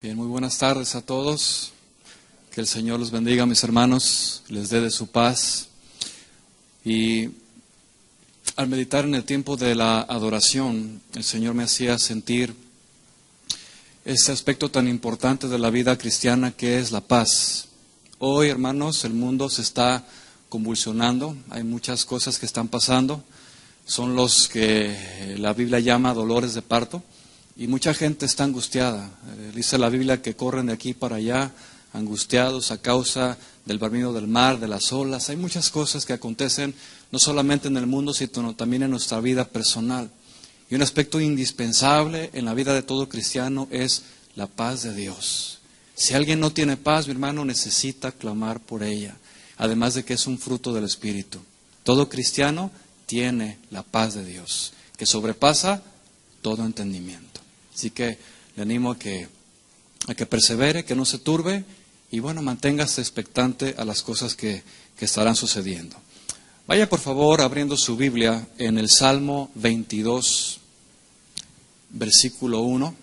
Bien, muy buenas tardes a todos. Que el Señor los bendiga, mis hermanos, les dé de su paz. Y al meditar en el tiempo de la adoración, el Señor me hacía sentir este aspecto tan importante de la vida cristiana que es la paz. Hoy, hermanos, el mundo se está convulsionando, hay muchas cosas que están pasando, son los que la Biblia llama dolores de parto. Y mucha gente está angustiada. Dice la Biblia que corren de aquí para allá, angustiados a causa del bramido del mar, de las olas. Hay muchas cosas que acontecen, no solamente en el mundo, sino también en nuestra vida personal. Y un aspecto indispensable en la vida de todo cristiano es la paz de Dios. Si alguien no tiene paz, mi hermano, necesita clamar por ella. Además de que es un fruto del Espíritu. Todo cristiano tiene la paz de Dios, que sobrepasa todo entendimiento. Así que le animo a que persevere, que no se turbe y bueno, manténgase expectante a las cosas que estarán sucediendo. Vaya por favor abriendo su Biblia en el Salmo 22, versículo 1.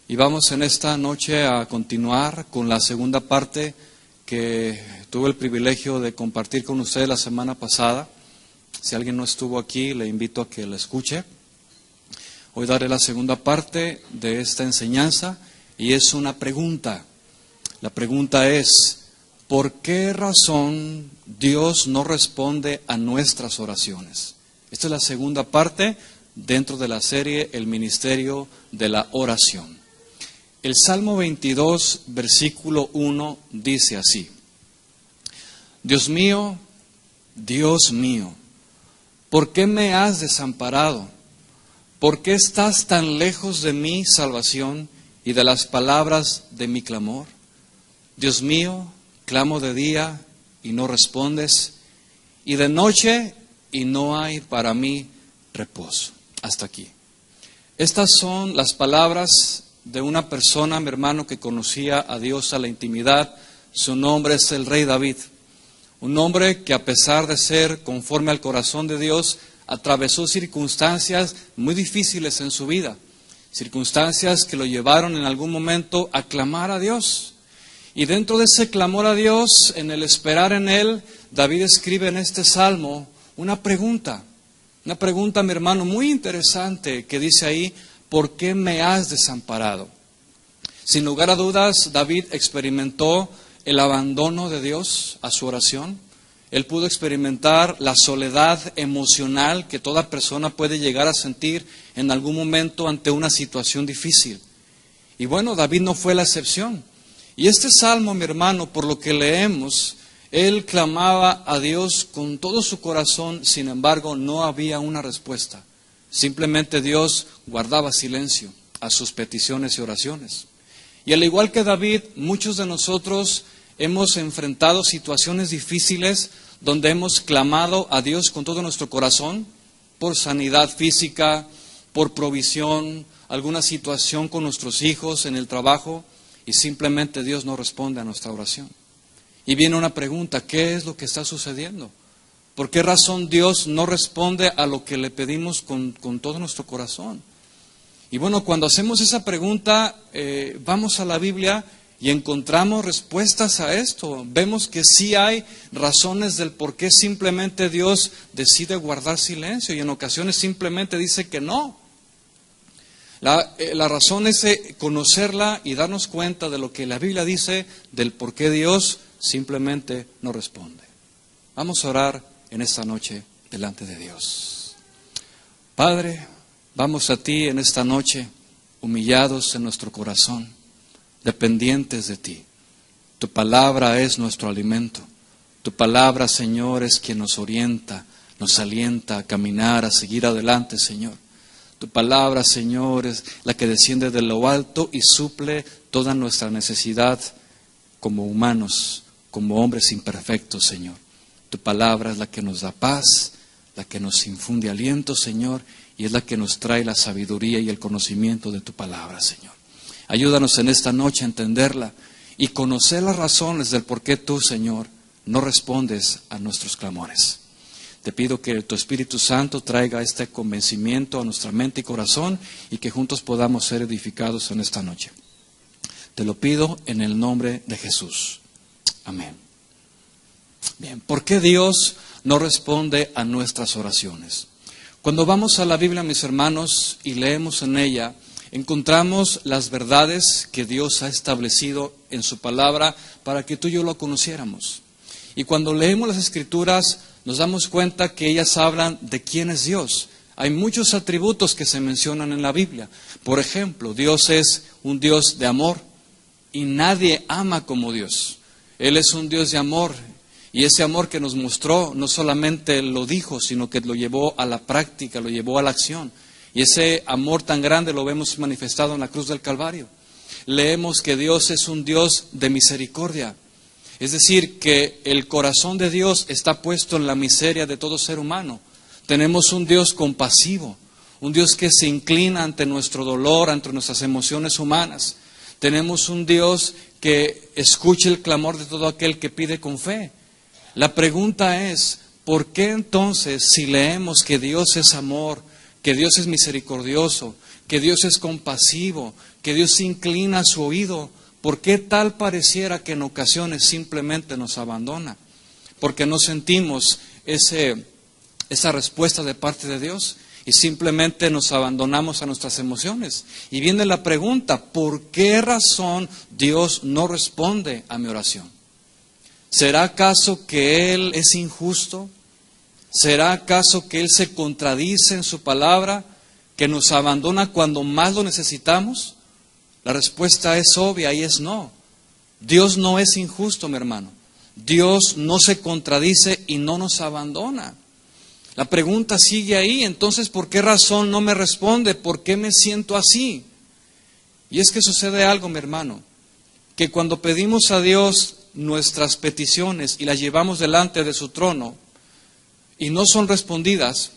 Y vamos en esta noche a continuar con la segunda parte que tuve el privilegio de compartir con ustedes la semana pasada. Si alguien no estuvo aquí, le invito a que la escuche. Hoy daré la segunda parte de esta enseñanza y es una pregunta. La pregunta es, ¿por qué razón Dios no responde a nuestras oraciones? Esta es la segunda parte dentro de la serie El Ministerio de la Oración. El Salmo 22, versículo 1 dice así: Dios mío, ¿por qué me has desamparado? ¿Por qué estás tan lejos de mi salvación y de las palabras de mi clamor? Dios mío, clamo de día y no respondes, y de noche y no hay para mí reposo. Hasta aquí. Estas son las palabras de una persona, mi hermano, que conocía a Dios a la intimidad. Su nombre es el rey David. Un hombre que a pesar de ser conforme al corazón de Dios, atravesó circunstancias muy difíciles en su vida, circunstancias que lo llevaron en algún momento a clamar a Dios. Y dentro de ese clamor a Dios, en el esperar en Él, David escribe en este salmo una pregunta, mi hermano, muy interesante, que dice ahí: ¿por qué me has desamparado? Sin lugar a dudas, David experimentó el abandono de Dios a su oración. Él pudo experimentar la soledad emocional que toda persona puede llegar a sentir en algún momento ante una situación difícil. Y bueno, David no fue la excepción. Y este salmo, mi hermano, por lo que leemos, él clamaba a Dios con todo su corazón, sin embargo, no había una respuesta. Simplemente Dios guardaba silencio a sus peticiones y oraciones. Y al igual que David, muchos de nosotros hemos enfrentado situaciones difíciles donde hemos clamado a Dios con todo nuestro corazón por sanidad física, por provisión, alguna situación con nuestros hijos en el trabajo y simplemente Dios no responde a nuestra oración. Y viene una pregunta: ¿qué es lo que está sucediendo? ¿Por qué razón Dios no responde a lo que le pedimos con todo nuestro corazón? Y bueno, cuando hacemos esa pregunta, vamos a la Biblia y encontramos respuestas a esto. Vemos que sí hay razones del por qué simplemente Dios decide guardar silencio y en ocasiones simplemente dice que no. La razón es conocerla y darnos cuenta de lo que la Biblia dice del por qué Dios simplemente no responde. Vamos a orar en esta noche delante de Dios. Padre, vamos a ti en esta noche, humillados en nuestro corazón, dependientes de ti. Tu palabra es nuestro alimento. Tu palabra, Señor, es quien nos orienta, nos alienta a caminar, a seguir adelante, Señor. Tu palabra, Señor, es la que desciende de lo alto y suple toda nuestra necesidad como humanos, como hombres imperfectos, Señor. Tu palabra es la que nos da paz, la que nos infunde aliento, Señor, y es la que nos trae la sabiduría y el conocimiento de tu palabra, Señor. Ayúdanos en esta noche a entenderla y conocer las razones del por qué tú, Señor, no respondes a nuestros clamores. Te pido que tu Espíritu Santo traiga este convencimiento a nuestra mente y corazón y que juntos podamos ser edificados en esta noche. Te lo pido en el nombre de Jesús. Amén. Bien, ¿por qué Dios no responde a nuestras oraciones? Cuando vamos a la Biblia, mis hermanos, y leemos en ella, encontramos las verdades que Dios ha establecido en su palabra para que tú y yo lo conociéramos. Y cuando leemos las Escrituras, nos damos cuenta que ellas hablan de quién es Dios. Hay muchos atributos que se mencionan en la Biblia. Por ejemplo, Dios es un Dios de amor y nadie ama como Dios. Él es un Dios de amor y ese amor que nos mostró no solamente lo dijo, sino que lo llevó a la práctica, lo llevó a la acción. Y ese amor tan grande lo vemos manifestado en la cruz del Calvario. Leemos que Dios es un Dios de misericordia. Es decir, que el corazón de Dios está puesto en la miseria de todo ser humano. Tenemos un Dios compasivo, un Dios que se inclina ante nuestro dolor, ante nuestras emociones humanas. Tenemos un Dios que escucha el clamor de todo aquel que pide con fe. La pregunta es, ¿por qué entonces si leemos que Dios es amor, que Dios es misericordioso, que Dios es compasivo, que Dios se inclina a su oído, ¿por qué tal pareciera que en ocasiones simplemente nos abandona? Porque no sentimos esa respuesta de parte de Dios y simplemente nos abandonamos a nuestras emociones. Y viene la pregunta, ¿por qué razón Dios no responde a mi oración? ¿Será acaso que Él es injusto? ¿Será acaso que Él se contradice en su palabra, que nos abandona cuando más lo necesitamos? La respuesta es obvia y es no. Dios no es injusto, mi hermano. Dios no se contradice y no nos abandona. La pregunta sigue ahí, entonces, ¿por qué razón no me responde? ¿Por qué me siento así? Y es que sucede algo, mi hermano, que cuando pedimos a Dios nuestras peticiones y las llevamos delante de su trono y no son respondidas,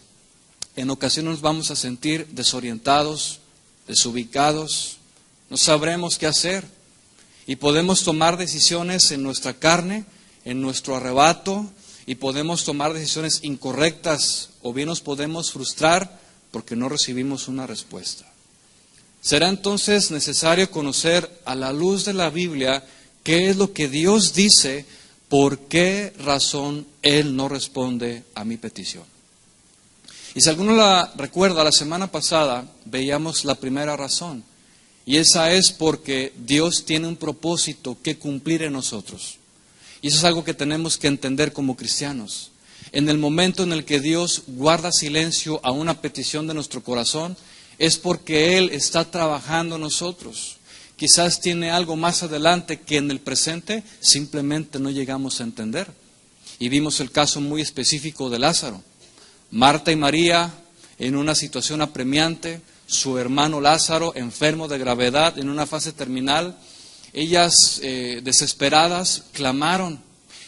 en ocasiones nos vamos a sentir desorientados, desubicados, no sabremos qué hacer y podemos tomar decisiones en nuestra carne, en nuestro arrebato, y podemos tomar decisiones incorrectas o bien nos podemos frustrar porque no recibimos una respuesta. Será entonces necesario conocer a la luz de la Biblia qué es lo que Dios dice, por qué razón Él no responde a mi petición. Y si alguno la recuerda, la semana pasada veíamos la primera razón, y esa es porque Dios tiene un propósito que cumplir en nosotros. Y eso es algo que tenemos que entender como cristianos. En el momento en el que Dios guarda silencio a una petición de nuestro corazón, es porque Él está trabajando en nosotros. Quizás tiene algo más adelante que en el presente simplemente no llegamos a entender. Y vimos el caso muy específico de Lázaro. Marta y María en una situación apremiante, su hermano Lázaro enfermo de gravedad en una fase terminal. Ellas, desesperadas, clamaron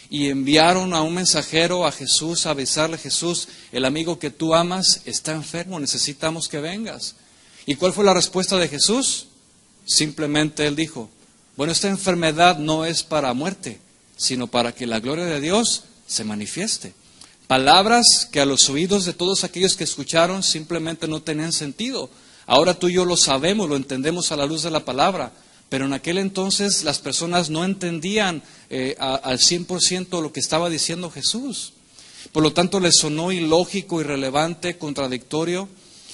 y enviaron a un mensajero a Jesús a avisarle: Jesús, el amigo que tú amas está enfermo, necesitamos que vengas. ¿Y cuál fue la respuesta de Jesús? Simplemente Él dijo: bueno, esta enfermedad no es para muerte, sino para que la gloria de Dios se manifieste. Palabras que a los oídos de todos aquellos que escucharon simplemente no tenían sentido. Ahora tú y yo lo sabemos, lo entendemos a la luz de la palabra. Pero en aquel entonces las personas no entendían al 100% lo que estaba diciendo Jesús. Por lo tanto, les sonó ilógico, irrelevante, contradictorio.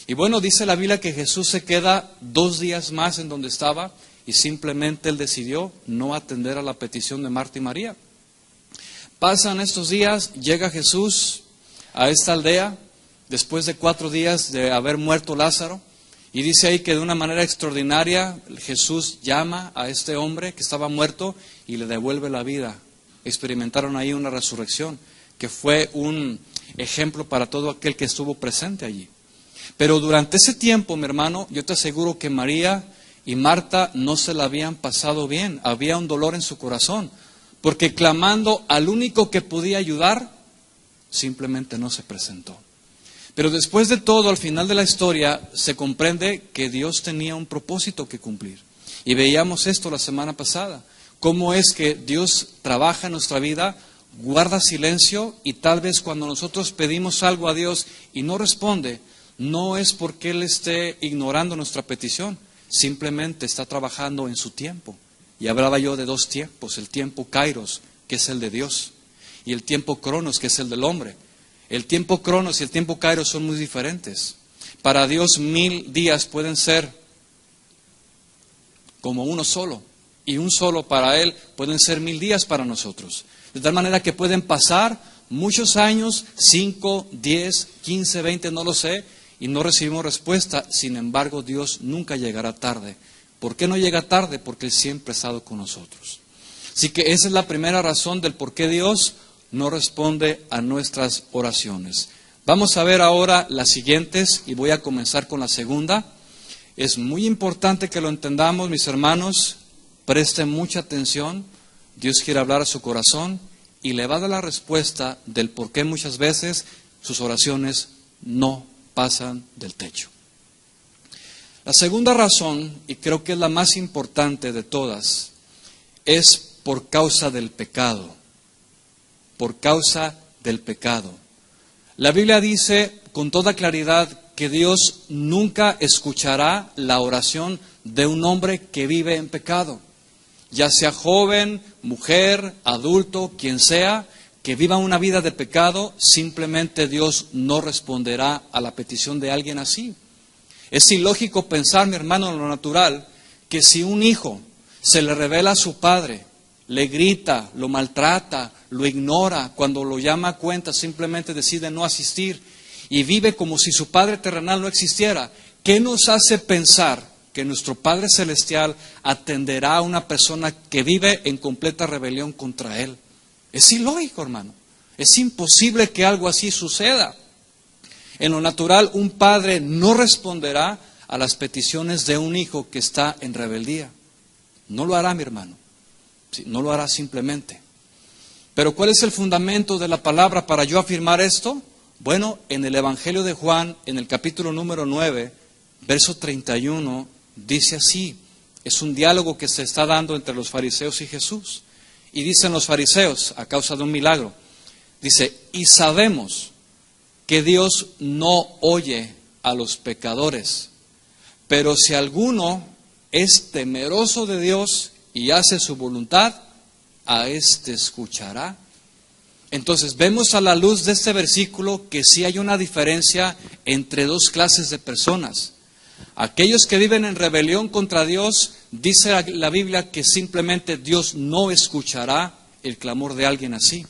Y bueno, dice la Biblia que Jesús se queda 2 días más en donde estaba y simplemente Él decidió no atender a la petición de Marta y María. Pasan estos días, llega Jesús a esta aldea después de 4 días de haber muerto Lázaro. Y dice ahí que de una manera extraordinaria Jesús llama a este hombre que estaba muerto y le devuelve la vida. Experimentaron ahí una resurrección que fue un ejemplo para todo aquel que estuvo presente allí. Pero durante ese tiempo, mi hermano, yo te aseguro que María y Marta no se la habían pasado bien. Había un dolor en su corazón, porque clamando al único que podía ayudar, simplemente no se presentó. Pero después de todo, al final de la historia, se comprende que Dios tenía un propósito que cumplir. Y veíamos esto la semana pasada. Cómo es que Dios trabaja en nuestra vida, guarda silencio, y tal vez cuando nosotros pedimos algo a Dios y no responde, no es porque Él esté ignorando nuestra petición, simplemente está trabajando en su tiempo, Y hablaba yo de dos tiempos, el tiempo Kairos, que es el de Dios, y el tiempo Cronos, que es el del hombre. El tiempo Cronos y el tiempo Kairos son muy diferentes. Para Dios 1000 días pueden ser como uno solo, y un solo para Él pueden ser 1000 días para nosotros. De tal manera que pueden pasar muchos años, 5, 10, 15, 20, no lo sé, y no recibimos respuesta. Sin embargo, Dios nunca llegará tarde. ¿Por qué no llega tarde? Porque Él siempre ha estado con nosotros. Así que esa es la primera razón del por qué Dios no responde a nuestras oraciones. Vamos a ver ahora las siguientes y voy a comenzar con la segunda. Es muy importante que lo entendamos, mis hermanos. Presten mucha atención. Dios quiere hablar a su corazón y le va a dar la respuesta del por qué muchas veces sus oraciones no pasan del techo. La segunda razón, y creo que es la más importante de todas, es por causa del pecado. Por causa del pecado. La Biblia dice con toda claridad que Dios nunca escuchará la oración de un hombre que vive en pecado. Ya sea joven, mujer, adulto, quien sea, que viva una vida de pecado, simplemente Dios no responderá a la petición de alguien así. Es ilógico pensar, mi hermano, en lo natural, que si un hijo se le revela a su padre, le grita, lo maltrata, lo ignora, cuando lo llama a cuenta simplemente decide no asistir y vive como si su Padre terrenal no existiera, ¿qué nos hace pensar que nuestro Padre Celestial atenderá a una persona que vive en completa rebelión contra Él? Es ilógico, hermano. Es imposible que algo así suceda. En lo natural, un padre no responderá a las peticiones de un hijo que está en rebeldía. No lo hará, mi hermano. Sí, no lo hará simplemente. Pero ¿cuál es el fundamento de la palabra para yo afirmar esto? Bueno, en el Evangelio de Juan, en el capítulo número 9, verso 31, dice así. Es un diálogo que se está dando entre los fariseos y Jesús. Y dicen los fariseos, a causa de un milagro, dice, y sabemos que Dios no oye a los pecadores, pero si alguno es temeroso de Dios y hace su voluntad, a éste escuchará. Entonces vemos a la luz de este versículo que sí hay una diferencia entre dos clases de personas. Aquellos que viven en rebelión contra Dios, dice la Biblia que simplemente Dios no escuchará el clamor de alguien así.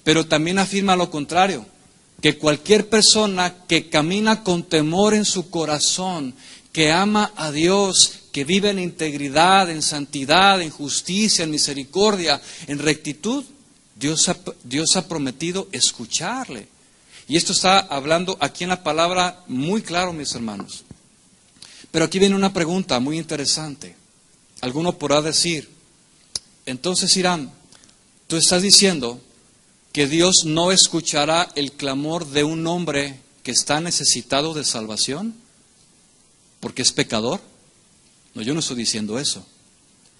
Pero también afirma lo contrario, que cualquier persona que camina con temor en su corazón, que ama a Dios, que vive en integridad, en santidad, en justicia, en misericordia, en rectitud, Dios ha prometido escucharle. Y esto está hablando aquí en la palabra muy claro, mis hermanos. Pero aquí viene una pregunta muy interesante. Alguno podrá decir, entonces Irán, tú estás diciendo que Dios no escuchará el clamor de un hombre que está necesitado de salvación porque es pecador. No, yo no estoy diciendo eso.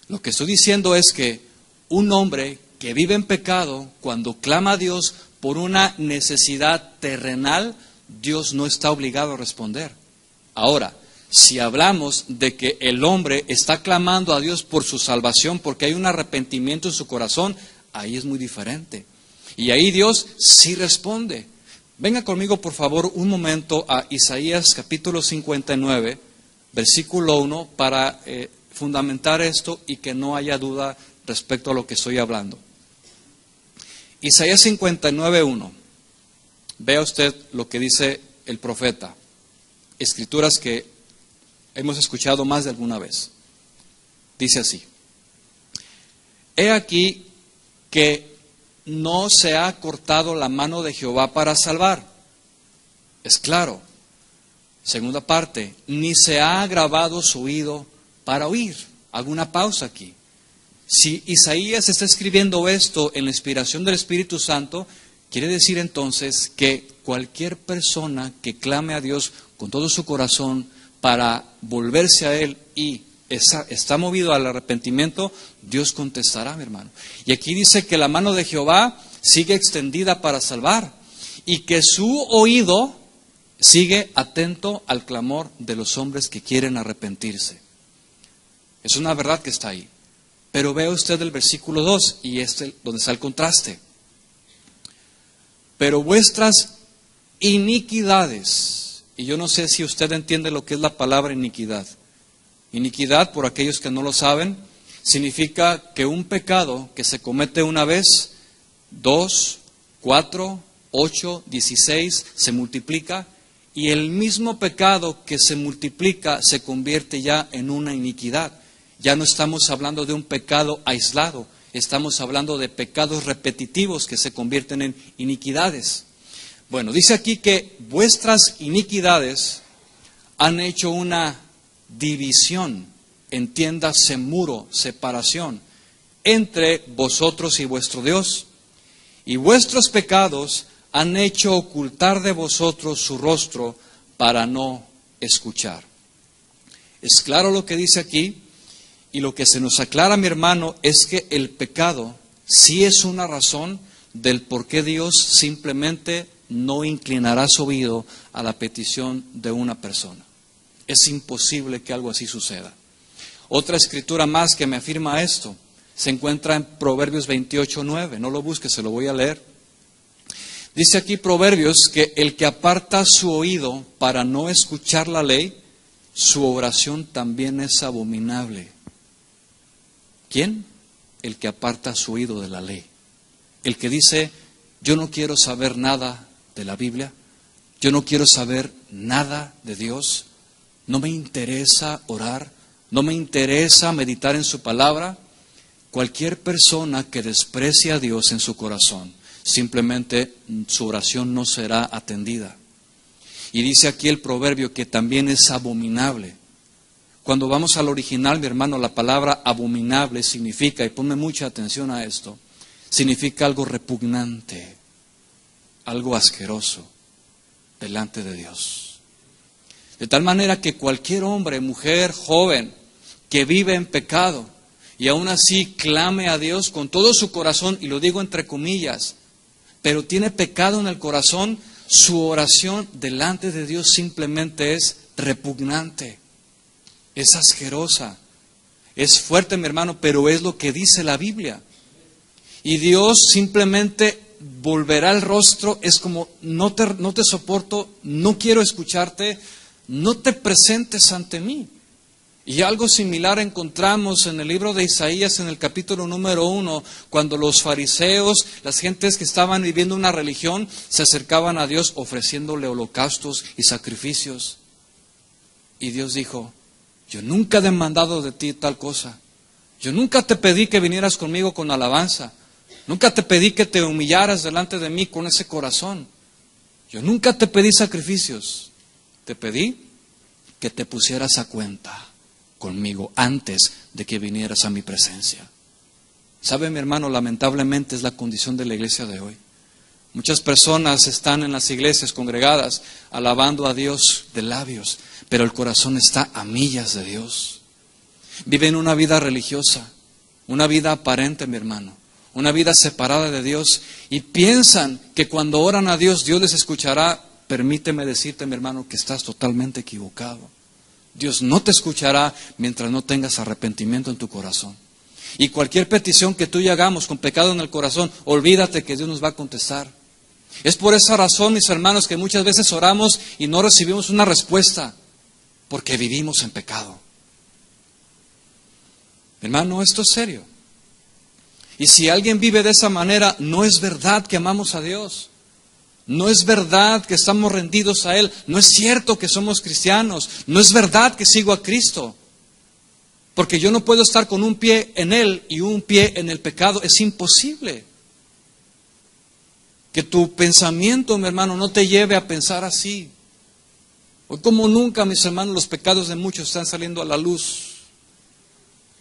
Lo que estoy diciendo es que un hombre que vive en pecado, cuando clama a Dios por una necesidad terrenal, Dios no está obligado a responder. Ahora, si hablamos de que el hombre está clamando a Dios por su salvación porque hay un arrepentimiento en su corazón, ahí es muy diferente. Y ahí Dios sí responde. Venga conmigo, por favor, un momento a Isaías capítulo 59, versículo 1, para fundamentar esto y que no haya duda respecto a lo que estoy hablando. Isaías 59, 1. Vea usted lo que dice el profeta. Escrituras que hemos escuchado más de alguna vez. Dice así. He aquí que no se ha cortado la mano de Jehová para salvar. Es claro. Segunda parte, ni se ha agravado su oído para oír. Hago una pausa aquí. Si Isaías está escribiendo esto en la inspiración del Espíritu Santo, quiere decir entonces que cualquier persona que clame a Dios con todo su corazón para volverse a Él y está movido al arrepentimiento, Dios contestará, mi hermano. Y aquí dice que la mano de Jehová sigue extendida para salvar y que su oído sigue atento al clamor de los hombres que quieren arrepentirse. Es una verdad que está ahí. Pero vea usted el versículo 2, y donde está el contraste. Pero vuestras iniquidades, y yo no sé si usted entiende lo que es la palabra iniquidad. Iniquidad, por aquellos que no lo saben, significa que un pecado que se comete una vez, 2, 4, 8, 16, se multiplica, y el mismo pecado que se multiplica se convierte ya en una iniquidad. Ya no estamos hablando de un pecado aislado, estamos hablando de pecados repetitivos que se convierten en iniquidades. Bueno, dice aquí que vuestras iniquidades han hecho una división, entiéndase muro, separación, entre vosotros y vuestro Dios. Y vuestros pecados han hecho ocultar de vosotros su rostro para no escuchar. Es claro lo que dice aquí, y lo que se nos aclara, mi hermano, es que el pecado sí es una razón del por qué Dios simplemente no inclinará su oído a la petición de una persona. Es imposible que algo así suceda. Otra escritura más que me afirma esto se encuentra en Proverbios 28:9. No lo busque, se lo voy a leer. Dice aquí Proverbios que el que aparta su oído para no escuchar la ley, su oración también es abominable. ¿Quién? El que aparta su oído de la ley. El que dice, yo no quiero saber nada de la Biblia, yo no quiero saber nada de Dios, no me interesa orar, no me interesa meditar en su palabra. Cualquier persona que desprecie a Dios en su corazón, simplemente su oración no será atendida. Y dice aquí el proverbio que también es abominable. Cuando vamos al original, mi hermano, la palabra abominable significa, y ponme mucha atención a esto, significa algo repugnante, algo asqueroso delante de Dios. De tal manera que cualquier hombre, mujer, joven que vive en pecado y aún así clame a Dios con todo su corazón, y lo digo entre comillas, pero tiene pecado en el corazón, su oración delante de Dios simplemente es repugnante. Es asquerosa, es fuerte, mi hermano, pero es lo que dice la Biblia. Y Dios simplemente volverá el rostro, es como, no te soporto, no quiero escucharte, no te presentes ante mí. Y algo similar encontramos en el libro de Isaías, en el capítulo número 1, cuando los fariseos, las gentes que estaban viviendo una religión, se acercaban a Dios ofreciéndole holocaustos y sacrificios. Y Dios dijo, yo nunca he demandado de ti tal cosa. Yo nunca te pedí que vinieras conmigo con alabanza. Nunca te pedí que te humillaras delante de mí con ese corazón. Yo nunca te pedí sacrificios. Te pedí que te pusieras a cuenta conmigo antes de que vinieras a mi presencia. ¿Sabe, mi hermano? Lamentablemente es la condición de la iglesia de hoy. Muchas personas están en las iglesias congregadas alabando a Dios de labios, pero el corazón está a millas de Dios. Viven una vida religiosa, una vida aparente, mi hermano, una vida separada de Dios, y piensan que cuando oran a Dios, Dios les escuchará. Permíteme decirte, mi hermano, que estás totalmente equivocado. Dios no te escuchará mientras no tengas arrepentimiento en tu corazón. Y cualquier petición que tú y hagamos con pecado en el corazón, olvídate que Dios nos va a contestar. Es por esa razón, mis hermanos, que muchas veces oramos y no recibimos una respuesta, porque vivimos en pecado. Hermano, esto es serio. Y si alguien vive de esa manera, no es verdad que amamos a Dios. No es verdad que estamos rendidos a Él. No es cierto que somos cristianos. No es verdad que sigo a Cristo. Porque yo no puedo estar con un pie en Él y un pie en el pecado. Es imposible. Que tu pensamiento, mi hermano, no te lleve a pensar así. Hoy como nunca, mis hermanos, los pecados de muchos están saliendo a la luz.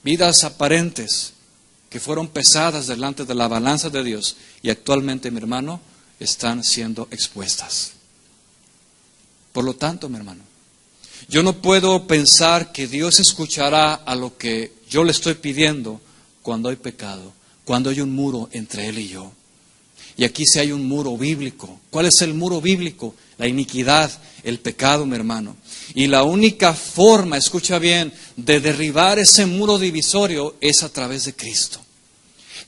Vidas aparentes que fueron pesadas delante de la balanza de Dios y actualmente, mi hermano, están siendo expuestas. Por lo tanto, mi hermano, yo no puedo pensar que Dios escuchará a lo que yo le estoy pidiendo cuando hay pecado, cuando hay un muro entre Él y yo. Y aquí sí hay un muro bíblico. ¿Cuál es el muro bíblico? la iniquidad, el pecado, mi hermano. Y la única forma, escucha bien, de derribar ese muro divisorio es a través de Cristo.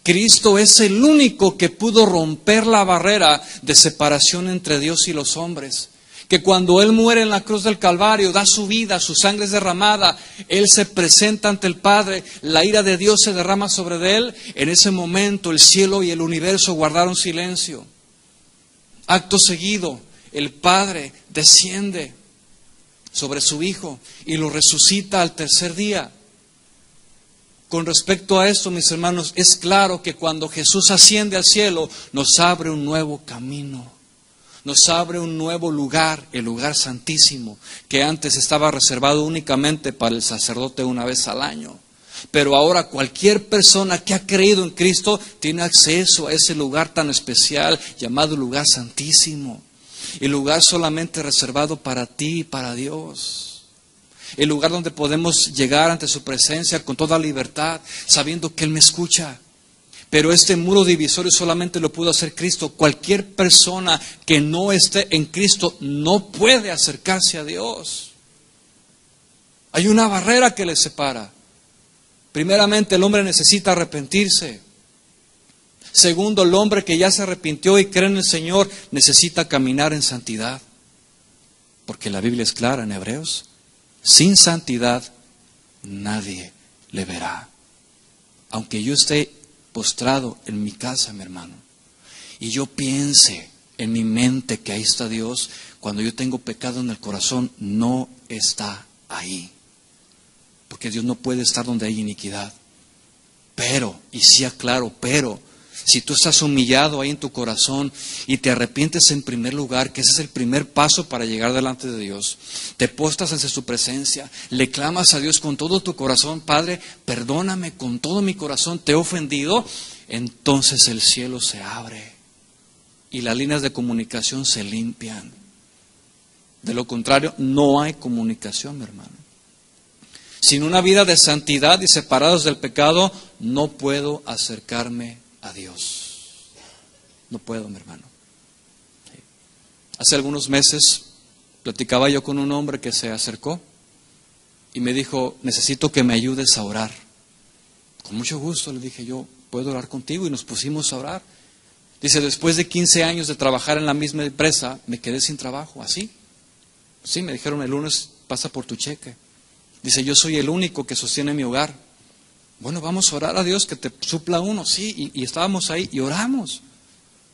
Cristo es el único que pudo romper la barrera de separación entre Dios y los hombres. Que cuando Él muere en la cruz del Calvario, da su vida, su sangre es derramada, Él se presenta ante el Padre, la ira de Dios se derrama sobre Él. En ese momento el cielo y el universo guardaron silencio. Acto seguido, el Padre desciende sobre su Hijo y lo resucita al tercer día. Con respecto a esto, mis hermanos, es claro que cuando Jesús asciende al cielo, nos abre un nuevo camino. Nos abre un nuevo lugar, el lugar santísimo, que antes estaba reservado únicamente para el sacerdote una vez al año. Pero ahora cualquier persona que ha creído en Cristo tiene acceso a ese lugar tan especial llamado lugar santísimo. El lugar solamente reservado para ti y para Dios. El lugar donde podemos llegar ante su presencia con toda libertad, sabiendo que Él me escucha. Pero este muro divisorio solamente lo pudo hacer Cristo. Cualquier persona que no esté en Cristo no puede acercarse a Dios. Hay una barrera que le separa. Primeramente, el hombre necesita arrepentirse. Segundo, el hombre que ya se arrepintió y cree en el Señor necesita caminar en santidad. Porque la Biblia es clara en Hebreos. Sin santidad nadie le verá. Aunque yo esté postrado en mi casa, mi hermano, y yo piense en mi mente que ahí está Dios, cuando yo tengo pecado en el corazón, no está ahí. Porque Dios no puede estar donde hay iniquidad. Pero, y sí aclaro, pero, si tú estás humillado ahí en tu corazón y te arrepientes en primer lugar, que ese es el primer paso para llegar delante de Dios, te postras ante su presencia, le clamas a Dios con todo tu corazón: Padre, perdóname con todo mi corazón, te he ofendido, entonces el cielo se abre y las líneas de comunicación se limpian. De lo contrario, no hay comunicación, mi hermano. Sin una vida de santidad y separados del pecado, no puedo acercarme a Dios. No puedo, mi hermano. Hace algunos meses platicaba yo con un hombre que se acercó y me dijo: necesito que me ayudes a orar. Con mucho gusto le dije yo: ¿puedo orar contigo? Y nos pusimos a orar. Dice: después de 15 años de trabajar en la misma empresa, me quedé sin trabajo. ¿Así? Sí, me dijeron: el lunes pasa por tu cheque. Dice: yo soy el único que sostiene mi hogar. Bueno, vamos a orar a Dios que te supla uno. Sí, y estábamos ahí y oramos.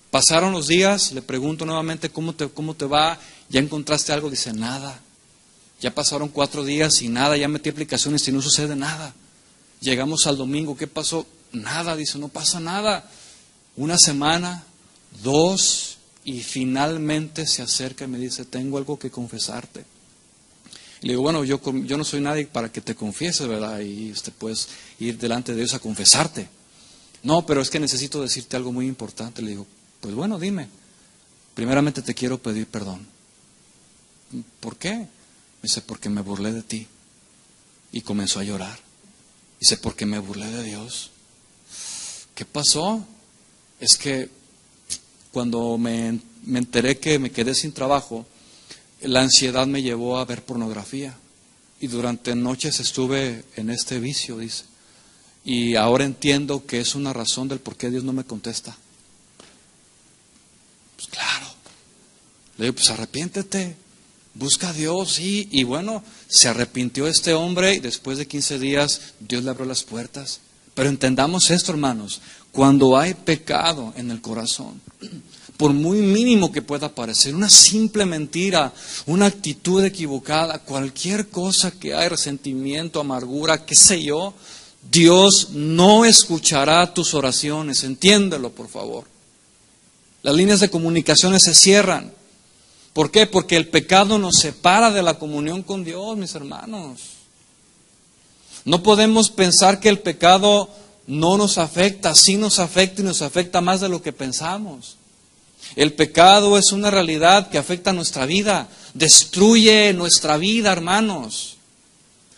Pasaron los días, le pregunto nuevamente: ¿cómo te va? ¿Ya encontraste algo? Dice: nada. Ya pasaron 4 días y nada, ya metí aplicaciones y no sucede nada. Llegamos al domingo, ¿qué pasó? Nada. Dice: no pasa nada. 1 semana, 2, y finalmente se acerca y me dice: tengo algo que confesarte. Le digo: bueno, yo no soy nadie para que te confieses, ¿verdad? Y puedes ir delante de Dios a confesarte. No, pero es que necesito decirte algo muy importante. Le digo: pues bueno, dime. Primeramente te quiero pedir perdón. ¿Por qué? Me dice: porque me burlé de ti. Y comenzó a llorar. Dice: porque me burlé de Dios. ¿Qué pasó? Es que cuando me enteré que me quedé sin trabajo, la ansiedad me llevó a ver pornografía. Y durante noches estuve en este vicio, dice. Y ahora entiendo que es una razón del por qué Dios no me contesta. Pues claro. Le digo: pues arrepiéntete, busca a Dios. Sí. Y bueno, se arrepintió este hombre y después de 15 días Dios le abrió las puertas. Pero entendamos esto, hermanos: cuando hay pecado en el corazón, por muy mínimo que pueda parecer, una simple mentira, una actitud equivocada, cualquier cosa que hay, resentimiento, amargura, qué sé yo, Dios no escuchará tus oraciones. Entiéndelo, por favor. Las líneas de comunicaciones se cierran. ¿Por qué? Porque el pecado nos separa de la comunión con Dios, mis hermanos. No podemos pensar que el pecado no nos afecta. Sí nos afecta, y nos afecta más de lo que pensamos. El pecado es una realidad que afecta nuestra vida, destruye nuestra vida, hermanos.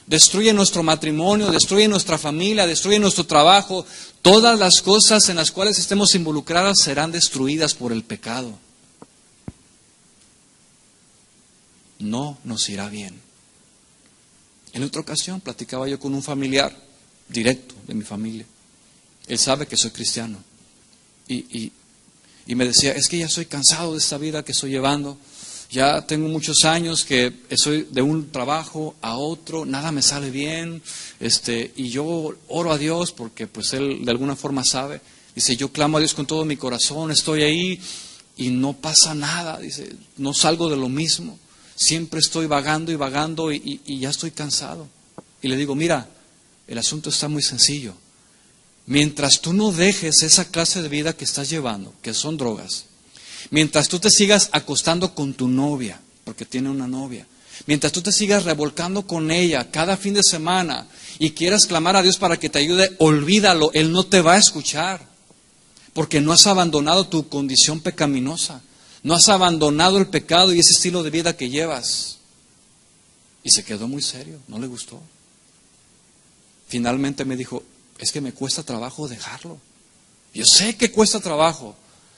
Destruye nuestro matrimonio, destruye nuestra familia, destruye nuestro trabajo. Todas las cosas en las cuales estemos involucradas serán destruidas por el pecado. no nos irá bien. En otra ocasión platicaba yo con un familiar directo de mi familia. Él sabe que soy cristiano. Y me decía, es que ya estoy cansado de esta vida que estoy llevando. Ya tengo muchos años que estoy de un trabajo a otro, nada me sale bien. Y yo oro a Dios porque pues Él de alguna forma sabe. Dice, yo clamo a Dios con todo mi corazón, estoy ahí y no pasa nada. Dice, no salgo de lo mismo. Siempre estoy vagando y ya estoy cansado. Y le digo, mira, el asunto está muy sencillo. Mientras tú no dejes esa clase de vida que estás llevando, que son drogas, mientras tú te sigas acostando con tu novia, porque tiene una novia, mientras tú te sigas revolcando con ella cada fin de semana y quieras clamar a Dios para que te ayude, olvídalo, Él no te va a escuchar, porque no has abandonado tu condición pecaminosa, no has abandonado el pecado y ese estilo de vida que llevas. Y se quedó muy serio, no le gustó. Finalmente me dijo, es que me cuesta trabajo dejarlo. Yo sé que cuesta trabajo.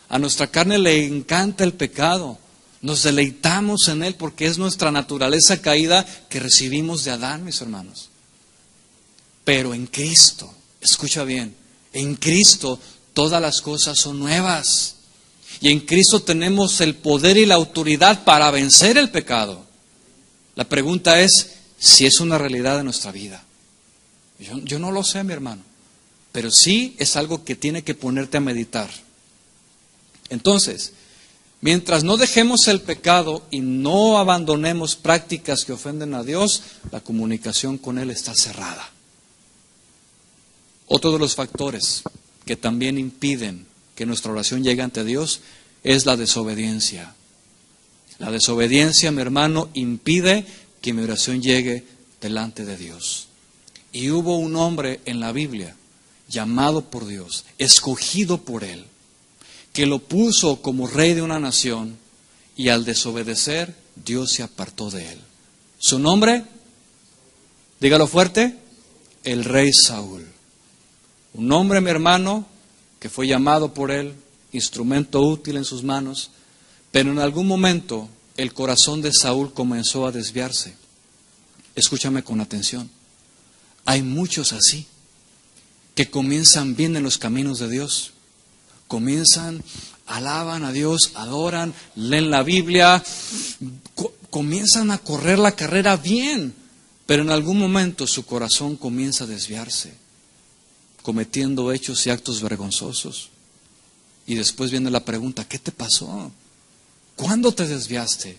A nuestra carne le encanta el pecado. Nos deleitamos en él porque es nuestra naturaleza caída que recibimos de Adán, mis hermanos. Pero en Cristo, escucha bien, en Cristo todas las cosas son nuevas. Y en Cristo tenemos el poder y la autoridad para vencer el pecado. La pregunta es si es una realidad de nuestra vida. Yo no lo sé, mi hermano. Pero sí es algo que tiene que ponerte a meditar. Entonces, mientras no dejemos el pecado y no abandonemos prácticas que ofenden a Dios, la comunicación con Él está cerrada. Otro de los factores que también impiden que nuestra oración llegue ante Dios es la desobediencia. La desobediencia, mi hermano, impide que mi oración llegue delante de Dios. Y hubo un hombre en la Biblia llamado por Dios, escogido por Él, que lo puso como rey de una nación y al desobedecer, Dios se apartó de él. ¿Su nombre? Dígalo fuerte, el rey Saúl. Un hombre, mi hermano, que fue llamado por Él, instrumento útil en sus manos, pero en algún momento el corazón de Saúl comenzó a desviarse. Escúchame con atención. Hay muchos así, que comienzan bien en los caminos de Dios. Comienzan, alaban a Dios, adoran, leen la Biblia, comienzan a correr la carrera bien, pero en algún momento su corazón comienza a desviarse, cometiendo hechos y actos vergonzosos. Y después viene la pregunta, ¿qué te pasó? ¿Cuándo te desviaste?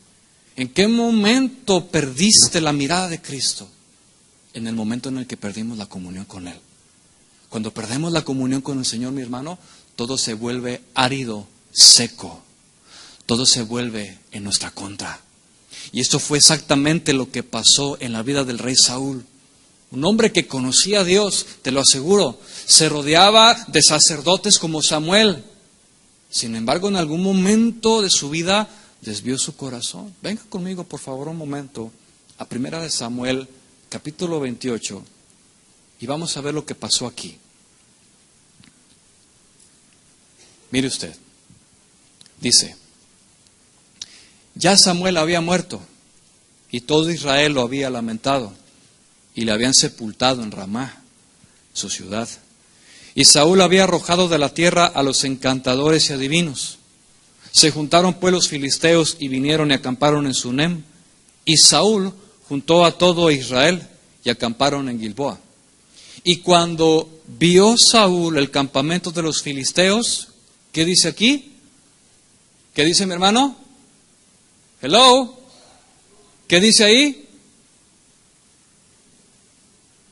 ¿En qué momento perdiste la mirada de Cristo? En el momento en el que perdimos la comunión con Él. Cuando perdemos la comunión con el Señor, mi hermano, todo se vuelve árido, seco. Todo se vuelve en nuestra contra. Y esto fue exactamente lo que pasó en la vida del rey Saúl. Un hombre que conocía a Dios, te lo aseguro, se rodeaba de sacerdotes como Samuel. Sin embargo, en algún momento de su vida desvió su corazón. Venga conmigo, por favor, un momento a 1 Samuel, capítulo 28, y vamos a ver lo que pasó aquí. Mire usted, dice, ya Samuel había muerto y todo Israel lo había lamentado y le habían sepultado en Ramá, su ciudad. Y Saúl había arrojado de la tierra a los encantadores y adivinos. Se juntaron pues los filisteos y vinieron y acamparon en Sunem. Y Saúl juntó a todo Israel y acamparon en Gilboa. Y cuando vio Saúl el campamento de los filisteos, ¿qué dice aquí? ¿Qué dice mi hermano? Hello. ¿Qué dice ahí?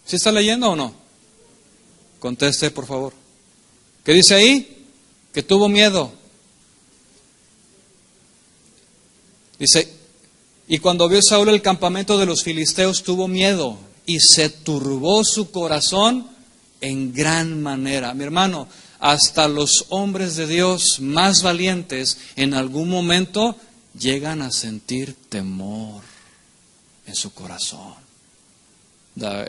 ¿Sí está leyendo o no? Conteste, por favor. ¿Qué dice ahí? Que tuvo miedo. Dice, y cuando vio Saúl el campamento de los filisteos, tuvo miedo y se turbó su corazón en gran manera. Mi hermano, hasta los hombres de Dios más valientes en algún momento llegan a sentir temor en su corazón.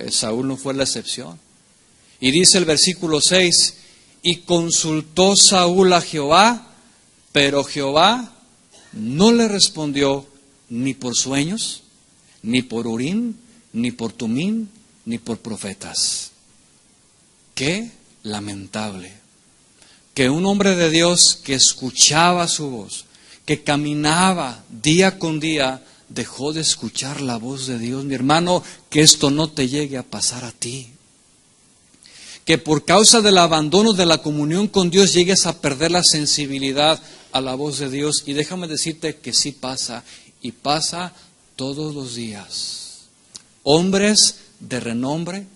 Saúl no fue la excepción. Y dice el versículo 6, y consultó Saúl a Jehová, pero Jehová no le respondió ni por sueños, ni por Urim, ni por Tumim, ni por profetas. Qué lamentable que un hombre de Dios que escuchaba su voz, que caminaba día con día, dejó de escuchar la voz de Dios. Mi hermano, que esto no te llegue a pasar a ti. Que por causa del abandono de la comunión con Dios llegues a perder la sensibilidad a la voz de Dios. Y déjame decirte que sí pasa, y pasa todos los días. Hombres de renombre,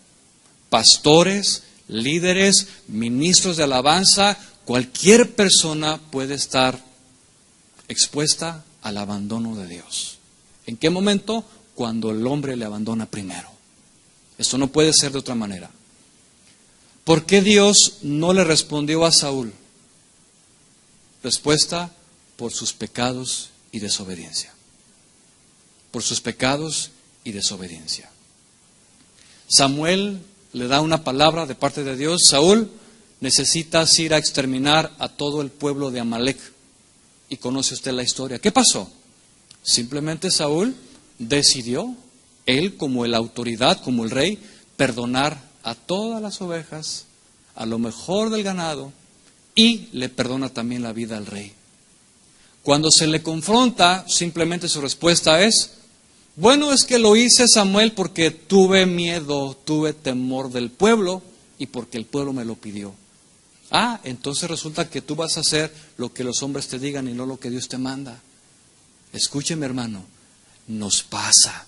pastores, líderes, ministros de alabanza, cualquier persona puede estar expuesta al abandono de Dios. ¿En qué momento? Cuando el hombre le abandona primero. Esto no puede ser de otra manera. ¿Por qué Dios no le respondió a Saúl? Respuesta: por sus pecados y desobediencia. Por sus pecados y desobediencia. Samuel le da una palabra de parte de Dios: Saúl, necesitas ir a exterminar a todo el pueblo de Amalek. Y conoce usted la historia. ¿Qué pasó? Simplemente Saúl decidió, él como la autoridad, como el rey, perdonar a todas las ovejas, a lo mejor del ganado, y le perdona también la vida al rey. Cuando se le confronta, simplemente su respuesta es: bueno, es que lo hice, Samuel, porque tuve miedo, tuve temor del pueblo y porque el pueblo me lo pidió. Ah, entonces resulta que tú vas a hacer lo que los hombres te digan y no lo que Dios te manda. Escúcheme, hermano, nos pasa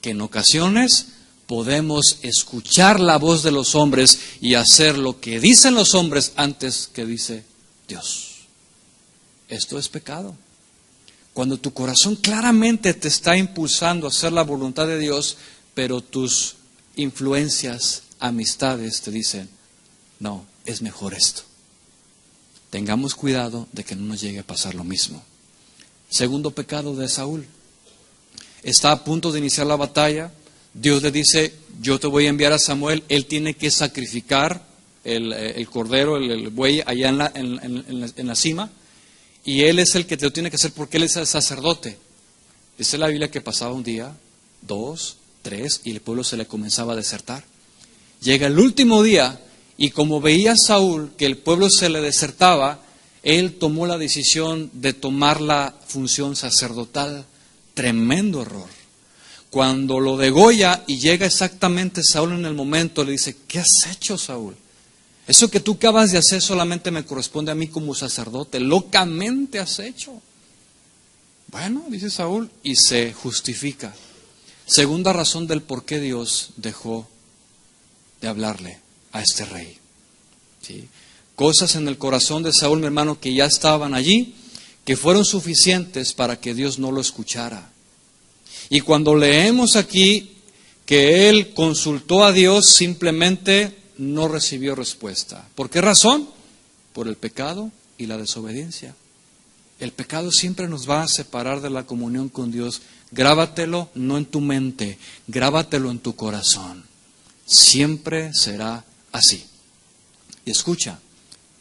que en ocasiones podemos escuchar la voz de los hombres y hacer lo que dicen los hombres antes que dice Dios. Esto es pecado. Cuando tu corazón claramente te está impulsando a hacer la voluntad de Dios, pero tus influencias, amistades te dicen: no, es mejor esto. Tengamos cuidado de que no nos llegue a pasar lo mismo. Segundo pecado de Saúl. Está a punto de iniciar la batalla. Dios le dice: yo te voy a enviar a Samuel. Él tiene que sacrificar el cordero, el buey allá en la cima. Y él es el que te lo tiene que hacer porque él es el sacerdote. Dice la Biblia que pasaba un día, 2, 3, y el pueblo se le comenzaba a desertar. Llega el último día, y como veía Saúl que el pueblo se le desertaba, él tomó la decisión de tomar la función sacerdotal. Tremendo error. Cuando lo degolla y llega exactamente Saúl en el momento, le dice: ¿qué has hecho, Saúl? Eso que tú acabas de hacer solamente me corresponde a mí como sacerdote. Locamente has hecho. Bueno, dice Saúl, y se justifica. Segunda razón del por qué Dios dejó de hablarle a este rey. ¿Sí? Cosas en el corazón de Saúl, mi hermano, que ya estaban allí, que fueron suficientes para que Dios no lo escuchara. Y cuando leemos aquí que él consultó a Dios, simplemente no recibió respuesta. ¿Por qué razón? Por el pecado y la desobediencia. El pecado siempre nos va a separar de la comunión con Dios. Grábatelo no en tu mente, grábatelo en tu corazón. Siempre será así. Y escucha,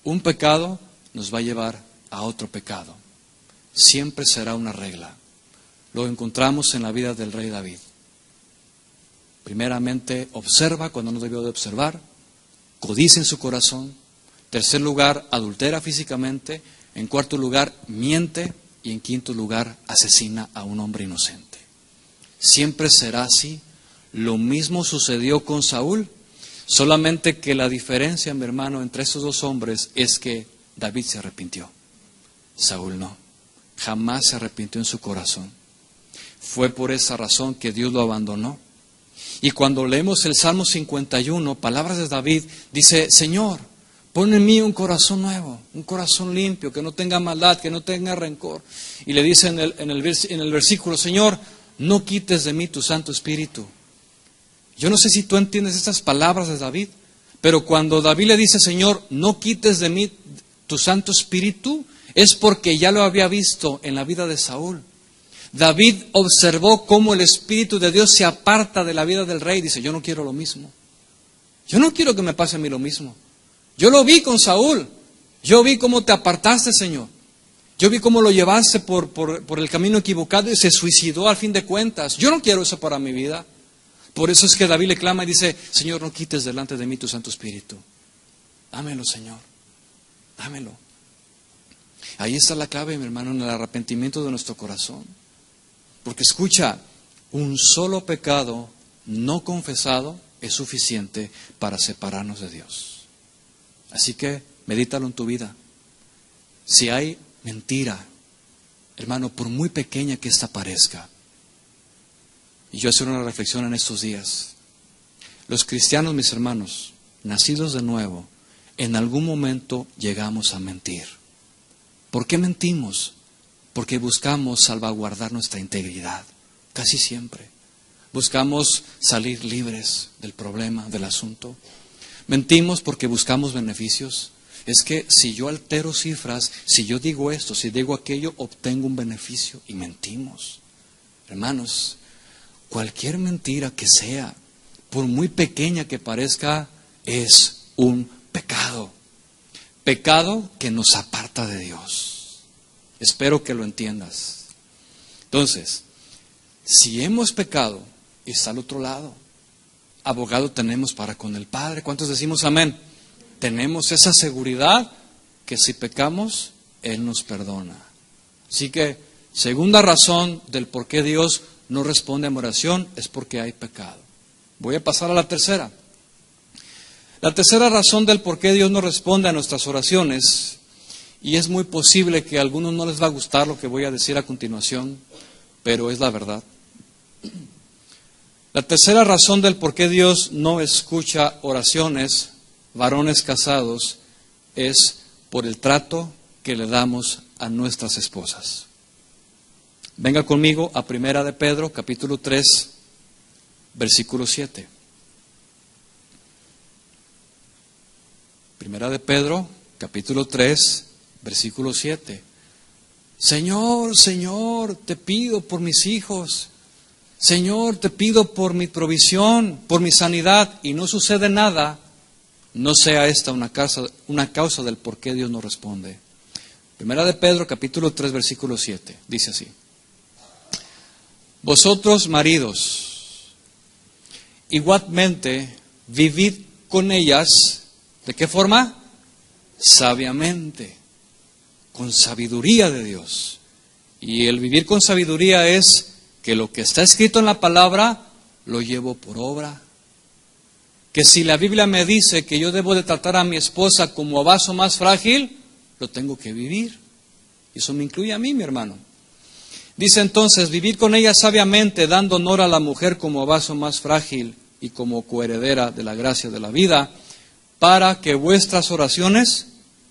un pecado nos va a llevar a otro pecado. Siempre será una regla. Lo encontramos en la vida del rey David. Primeramente, observa cuando no debió de observar. Codicia en su corazón. Tercer lugar, adultera físicamente. En cuarto lugar, miente. Y en quinto lugar, asesina a un hombre inocente. Siempre será así. Lo mismo sucedió con Saúl. Solamente que la diferencia, mi hermano, entre estos dos hombres es que David se arrepintió. Saúl no. Jamás se arrepintió en su corazón. Fue por esa razón que Dios lo abandonó. Y cuando leemos el Salmo 51, palabras de David, dice: Señor, pon en mí un corazón nuevo, un corazón limpio, que no tenga maldad, que no tenga rencor. Y le dice en el versículo: Señor, no quites de mí tu Santo Espíritu. Yo no sé si tú entiendes estas palabras de David, pero cuando David le dice: Señor, no quites de mí tu Santo Espíritu, es porque ya lo había visto en la vida de Saúl. David observó cómo el Espíritu de Dios se aparta de la vida del rey. Dice: yo no quiero lo mismo. Yo no quiero que me pase a mí lo mismo. Yo lo vi con Saúl. Yo vi cómo te apartaste, Señor. Yo vi cómo lo llevaste por el camino equivocado y se suicidó al fin de cuentas. Yo no quiero eso para mi vida. Por eso es que David le clama y dice, Señor, no quites delante de mí tu Santo Espíritu. Dámelo, Señor. Dámelo. Ahí está la clave, mi hermano, en el arrepentimiento de nuestro corazón. Porque escucha, un solo pecado no confesado es suficiente para separarnos de Dios. Así que medítalo en tu vida. Si hay mentira, hermano, por muy pequeña que ésta parezca, y yo hacer una reflexión en estos días, los cristianos, mis hermanos, nacidos de nuevo, en algún momento llegamos a mentir. ¿Por qué mentimos? Porque buscamos salvaguardar nuestra integridad, casi siempre. Buscamos salir libres del problema, del asunto. Mentimos porque buscamos beneficios. Es que si yo altero cifras, si yo digo esto, si digo aquello, obtengo un beneficio y mentimos. Hermanos, cualquier mentira que sea, por muy pequeña que parezca, es un pecado. Pecado que nos aparta de Dios. Espero que lo entiendas. Entonces, si hemos pecado, está al otro lado. Abogado tenemos para con el Padre. ¿Cuántos decimos amén? Tenemos esa seguridad que si pecamos, Él nos perdona. Así que, segunda razón del por qué Dios no responde a mi oración es porque hay pecado. Voy a pasar a la tercera. La tercera razón del por qué Dios no responde a nuestras oraciones, y es muy posible que a algunos no les va a gustar lo que voy a decir a continuación, pero es la verdad. La tercera razón del por qué Dios no escucha oraciones, varones casados, es por el trato que le damos a nuestras esposas. Venga conmigo a Primera de Pedro, capítulo 3, versículo 7. Primera de Pedro, capítulo 3, versículo 7. Señor, Señor, te pido por mis hijos. Señor, te pido por mi provisión, por mi sanidad, y no sucede nada. No sea esta una causa del por qué Dios no responde. Primera de Pedro, capítulo 3, versículo 7. Dice así. Vosotros, maridos, igualmente vivid con ellas, ¿de qué forma? Sabiamente, con sabiduría de Dios. Y el vivir con sabiduría es que lo que está escrito en la palabra lo llevo por obra. Que si la Biblia me dice que yo debo de tratar a mi esposa como a vaso más frágil, lo tengo que vivir. Eso me incluye a mí, mi hermano. Dice entonces, vivir con ella sabiamente, dando honor a la mujer como a vaso más frágil y como coheredera de la gracia de la vida, para que vuestras oraciones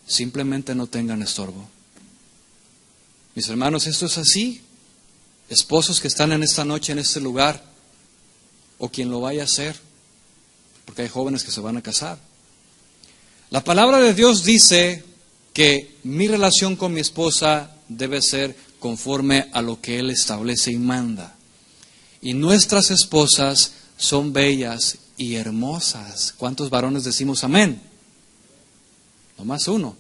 simplemente no tengan estorbo. Mis hermanos, esto es así. Esposos que están en esta noche, en este lugar, o quien lo vaya a hacer, porque hay jóvenes que se van a casar. La palabra de Dios dice que mi relación con mi esposa debe ser conforme a lo que Él establece y manda. Y nuestras esposas son bellas y hermosas. ¿Cuántos varones decimos amén? Nomás uno.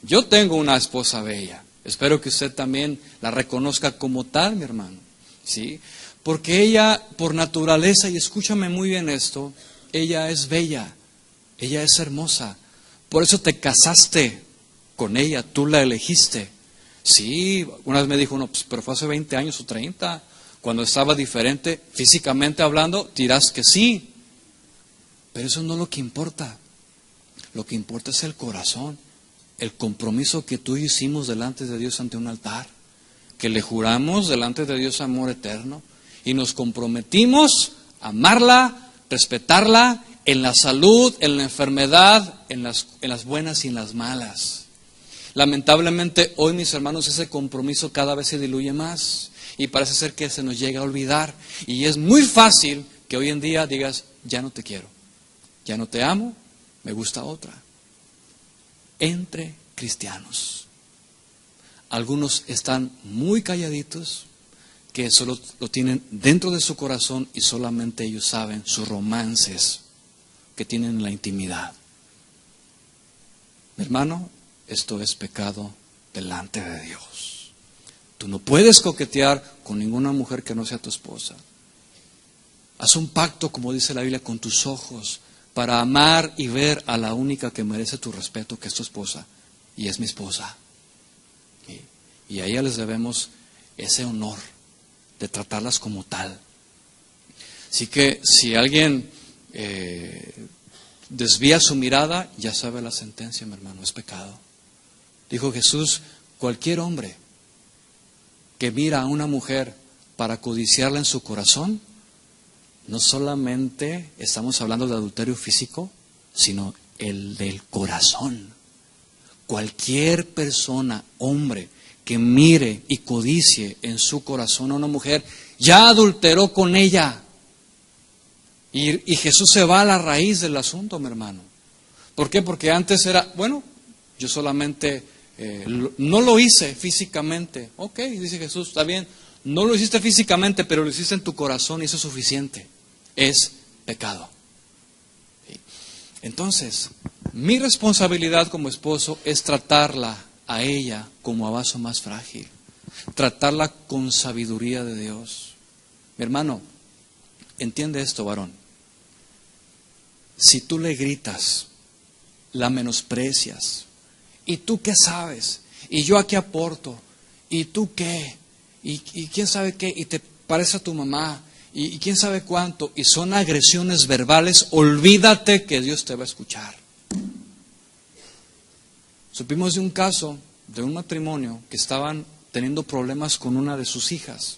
Yo tengo una esposa bella. Espero que usted también la reconozca como tal, mi hermano. ¿Sí? Porque ella, por naturaleza, y escúchame muy bien esto, ella es bella, ella es hermosa. Por eso te casaste con ella, tú la elegiste. Sí, una vez me dijo uno, pues, pero fue hace 20 años o 30, cuando estaba diferente, físicamente hablando, dirás que sí. Pero eso no es lo que importa. Lo que importa es el corazón, el compromiso que tú y yo hicimos delante de Dios ante un altar, que le juramos delante de Dios amor eterno y nos comprometimos a amarla, respetarla en la salud, en la enfermedad, en las buenas y en las malas. Lamentablemente hoy, mis hermanos, ese compromiso cada vez se diluye más y parece ser que se nos llega a olvidar, y es muy fácil que hoy en día digas, ya no te quiero, ya no te amo, me gusta otra. Entre cristianos, algunos están muy calladitos, que solo lo tienen dentro de su corazón y solamente ellos saben sus romances que tienen en la intimidad. Mi hermano, esto es pecado delante de Dios. Tú no puedes coquetear con ninguna mujer que no sea tu esposa. Haz un pacto, como dice la Biblia, con tus ojos para amar y ver a la única que merece tu respeto, que es tu esposa, y es mi esposa. Y a ella les debemos ese honor de tratarlas como tal. Así que si alguien desvía su mirada, ya sabe la sentencia, mi hermano, es pecado. Dijo Jesús, cualquier hombre que mira a una mujer para codiciarla en su corazón, no solamente estamos hablando de adulterio físico, sino el del corazón. Cualquier persona, hombre, que mire y codicie en su corazón a una mujer, ya adulteró con ella. Y Jesús se va a la raíz del asunto, mi hermano. ¿Por qué? Porque antes era, bueno, yo solamente no lo hice físicamente. Ok, dice Jesús, está bien, no lo hiciste físicamente, pero lo hiciste en tu corazón y eso es suficiente. Es pecado. ¿Sí? Entonces, mi responsabilidad como esposo es tratarla a ella como a vaso más frágil, tratarla con sabiduría de Dios. Mi hermano, entiende esto, varón. Si tú le gritas, la menosprecias, ¿y tú qué sabes? ¿Y yo aquí aporto? ¿Y tú qué? ¿Y quién sabe qué? ¿Y te parece a tu mamá? ¿Y quién sabe cuánto? Y son agresiones verbales, olvídate que Dios te va a escuchar. Supimos de un caso de un matrimonio que estaban teniendo problemas con una de sus hijas.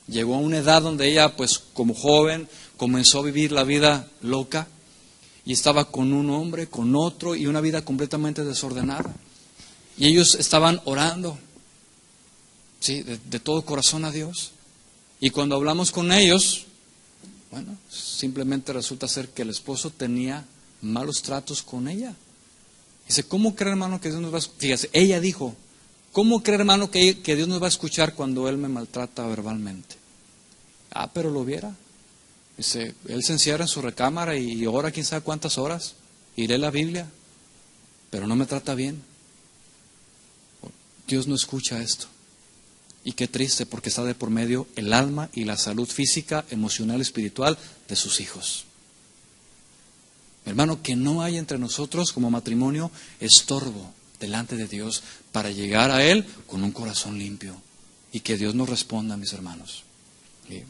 Llegó a una edad donde ella, pues como joven, comenzó a vivir la vida loca y estaba con un hombre, con otro y una vida completamente desordenada. Y ellos estaban orando, ¿sí? de todo corazón a Dios. Y cuando hablamos con ellos, bueno, simplemente resulta ser que el esposo tenía malos tratos con ella. Dice, ¿cómo cree, hermano, que Dios nos va a escuchar? Fíjate, ella dijo, ¿cómo cree, hermano, que Dios nos va a escuchar cuando Él me maltrata verbalmente? Ah, pero lo viera. Dice, Él se encierra en su recámara y ora quién sabe cuántas horas, y lee la Biblia, pero no me trata bien. Dios no escucha esto. Y qué triste, porque está de por medio el alma y la salud física, emocional, espiritual de sus hijos. Hermano, que no hay entre nosotros como matrimonio estorbo delante de Dios para llegar a Él con un corazón limpio. Y que Dios nos responda, mis hermanos. ¿Sí?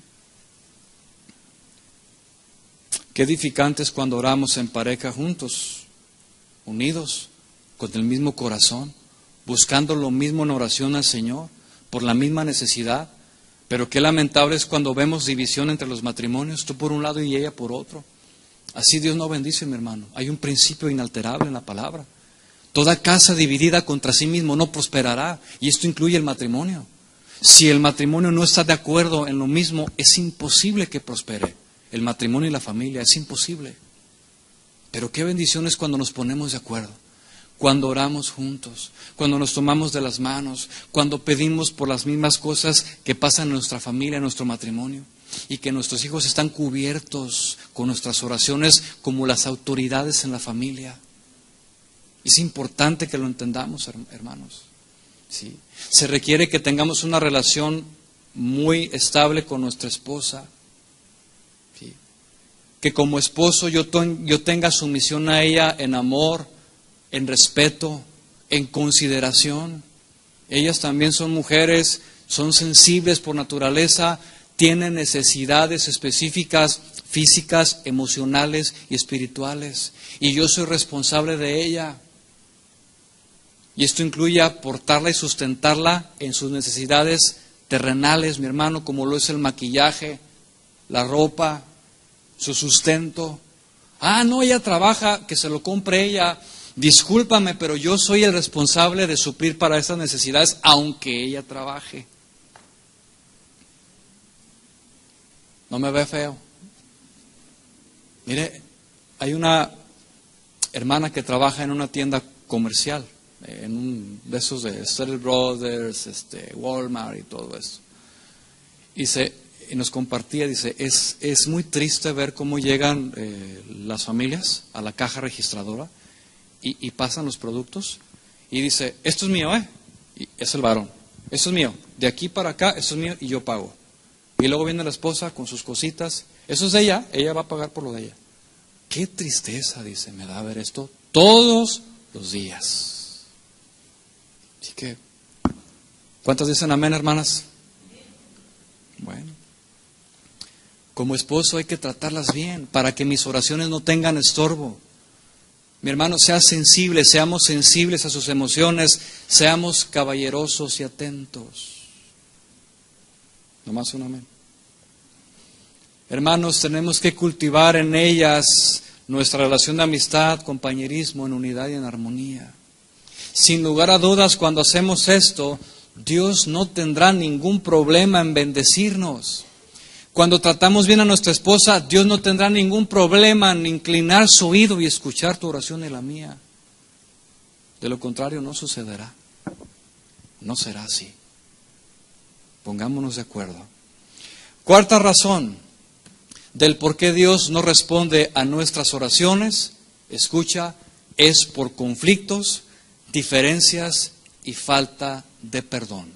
Qué edificante es cuando oramos en pareja juntos, unidos, con el mismo corazón, buscando lo mismo en oración al Señor, por la misma necesidad. Pero qué lamentable es cuando vemos división entre los matrimonios, tú por un lado y ella por otro. Así Dios no bendice, mi hermano. Hay un principio inalterable en la palabra. Toda casa dividida contra sí mismo no prosperará, y esto incluye el matrimonio. Si el matrimonio no está de acuerdo en lo mismo, es imposible que prospere. El matrimonio y la familia, es imposible. Pero qué bendición es cuando nos ponemos de acuerdo, cuando oramos juntos, cuando nos tomamos de las manos, cuando pedimos por las mismas cosas que pasan en nuestra familia, en nuestro matrimonio, y que nuestros hijos están cubiertos con nuestras oraciones como las autoridades en la familia. Es importante que lo entendamos, hermanos. ¿Sí? Se requiere que tengamos una relación muy estable con nuestra esposa. ¿Sí? Que como esposo yo tenga sumisión a ella en amor, en respeto, en consideración. Ellas también son mujeres, son sensibles por naturaleza, tienen necesidades específicas, físicas, emocionales y espirituales. Y yo soy responsable de ella. Y esto incluye aportarla y sustentarla en sus necesidades terrenales, mi hermano, como lo es el maquillaje, la ropa, su sustento. Ah, no, ella trabaja, que se lo compre ella. Discúlpame, pero yo soy el responsable de suplir para esas necesidades, aunque ella trabaje. No me ve feo. Mire, hay una hermana que trabaja en una tienda comercial, en un de esos de Sterling Brothers, Walmart y todo eso. Y nos compartía, dice, es muy triste ver cómo llegan las familias a la caja registradora y pasan los productos y dice, esto es mío, y es el varón, esto es mío, de aquí para acá, esto es mío y yo pago. Y luego viene la esposa con sus cositas, eso es de ella va a pagar por lo de ella. Qué tristeza, dice, me da ver esto todos los días. Así que, ¿cuántas dicen amén, hermanas? Bueno, como esposo hay que tratarlas bien para que mis oraciones no tengan estorbo. Mi hermano, seamos sensibles a sus emociones, seamos caballerosos y atentos. Nomás un amén. Hermanos, tenemos que cultivar en ellas nuestra relación de amistad, compañerismo, en unidad y en armonía. Sin lugar a dudas, cuando hacemos esto, Dios no tendrá ningún problema en bendecirnos. Cuando tratamos bien a nuestra esposa, Dios no tendrá ningún problema en inclinar su oído y escuchar tu oración y la mía. De lo contrario, no sucederá. No será así. Pongámonos de acuerdo. Cuarta razón del por qué Dios no responde a nuestras oraciones, escucha, es por conflictos, diferencias y falta de perdón.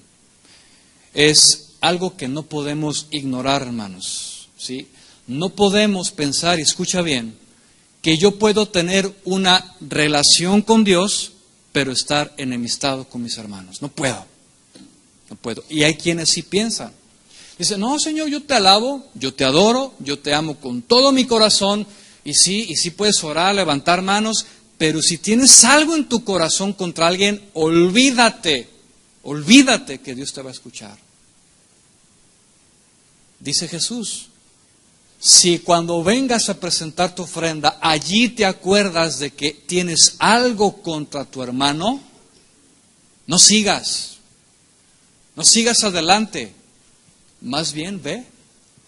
Es algo que no podemos ignorar, hermanos, ¿sí? No podemos pensar, y escucha bien, que yo puedo tener una relación con Dios, pero estar enemistado con mis hermanos. No puedo. Y hay quienes sí piensan. Dicen, no, Señor, yo te alabo, yo te adoro, yo te amo con todo mi corazón, y sí puedes orar, levantar manos, pero si tienes algo en tu corazón contra alguien, olvídate que Dios te va a escuchar. Dice Jesús, si cuando vengas a presentar tu ofrenda, allí te acuerdas de que tienes algo contra tu hermano, no sigas adelante, más bien ve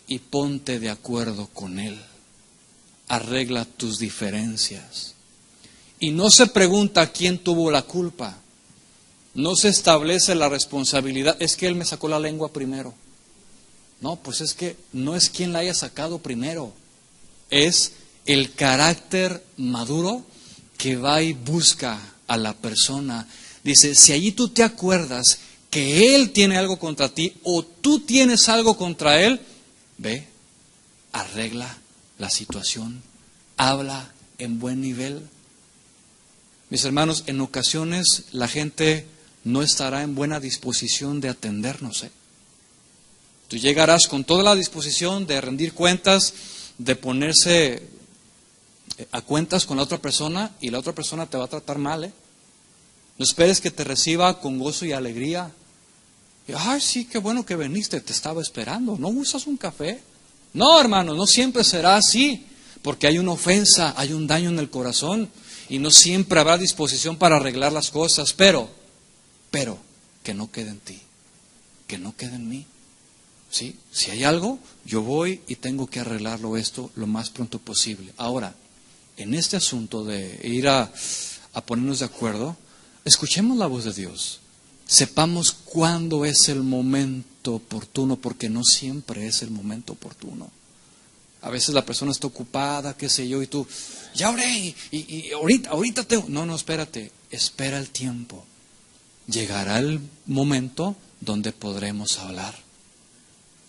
y ponte de acuerdo con él, arregla tus diferencias. Y no se pregunta quién tuvo la culpa, no se establece la responsabilidad, es que él me sacó la lengua primero. No, pues es que no es quien la haya sacado primero, es el carácter maduro que va y busca a la persona. Dice, si allí tú te acuerdas que él tiene algo contra ti o tú tienes algo contra él, ve, arregla la situación, habla en buen nivel. Mis hermanos, en ocasiones la gente no estará en buena disposición de atendernos, Tú llegarás con toda la disposición de rendir cuentas, de ponerse a cuentas con la otra persona y la otra persona te va a tratar mal, No esperes que te reciba con gozo y alegría. Ay, sí, qué bueno que viniste, te estaba esperando. ¿No usas un café? No, hermano, no siempre será así, porque hay una ofensa, hay un daño en el corazón y no siempre habrá disposición para arreglar las cosas, pero que no quede en ti, que no quede en mí. ¿Sí? Si hay algo, yo voy y tengo que arreglarlo esto lo más pronto posible. Ahora, en este asunto de ir a ponernos de acuerdo, escuchemos la voz de Dios. Sepamos cuándo es el momento oportuno, porque no siempre es el momento oportuno. A veces la persona está ocupada, qué sé yo, y tú, ya oré, y ahorita tengo. No, espérate, espera el tiempo. Llegará el momento donde podremos hablar.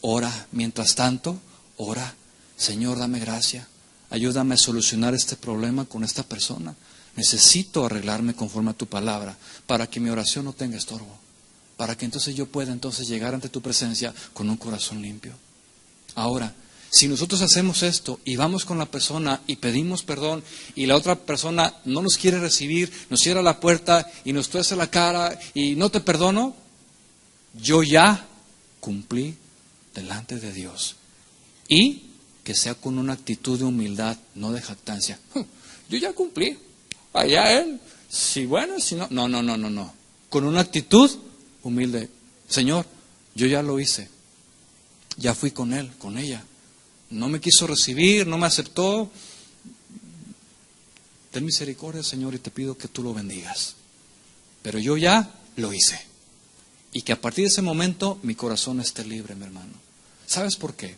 Ora, mientras tanto, ora, Señor, dame gracia, ayúdame a solucionar este problema con esta persona. Necesito arreglarme conforme a tu palabra para que mi oración no tenga estorbo, para que entonces yo pueda llegar ante tu presencia con un corazón limpio. Ahora, si nosotros hacemos esto y vamos con la persona y pedimos perdón y la otra persona no nos quiere recibir, nos cierra la puerta y nos tuerce la cara y no te perdono, yo ya cumplí delante de Dios. Y que sea con una actitud de humildad, no de jactancia. Yo ya cumplí. Allá él. Si bueno, si no. No. Con una actitud humilde. Señor, yo ya lo hice. Ya fui con él, con ella. No me quiso recibir, no me aceptó. Ten misericordia, Señor, y te pido que tú lo bendigas. Pero yo ya lo hice. Y que a partir de ese momento mi corazón esté libre, mi hermano. ¿Sabes por qué?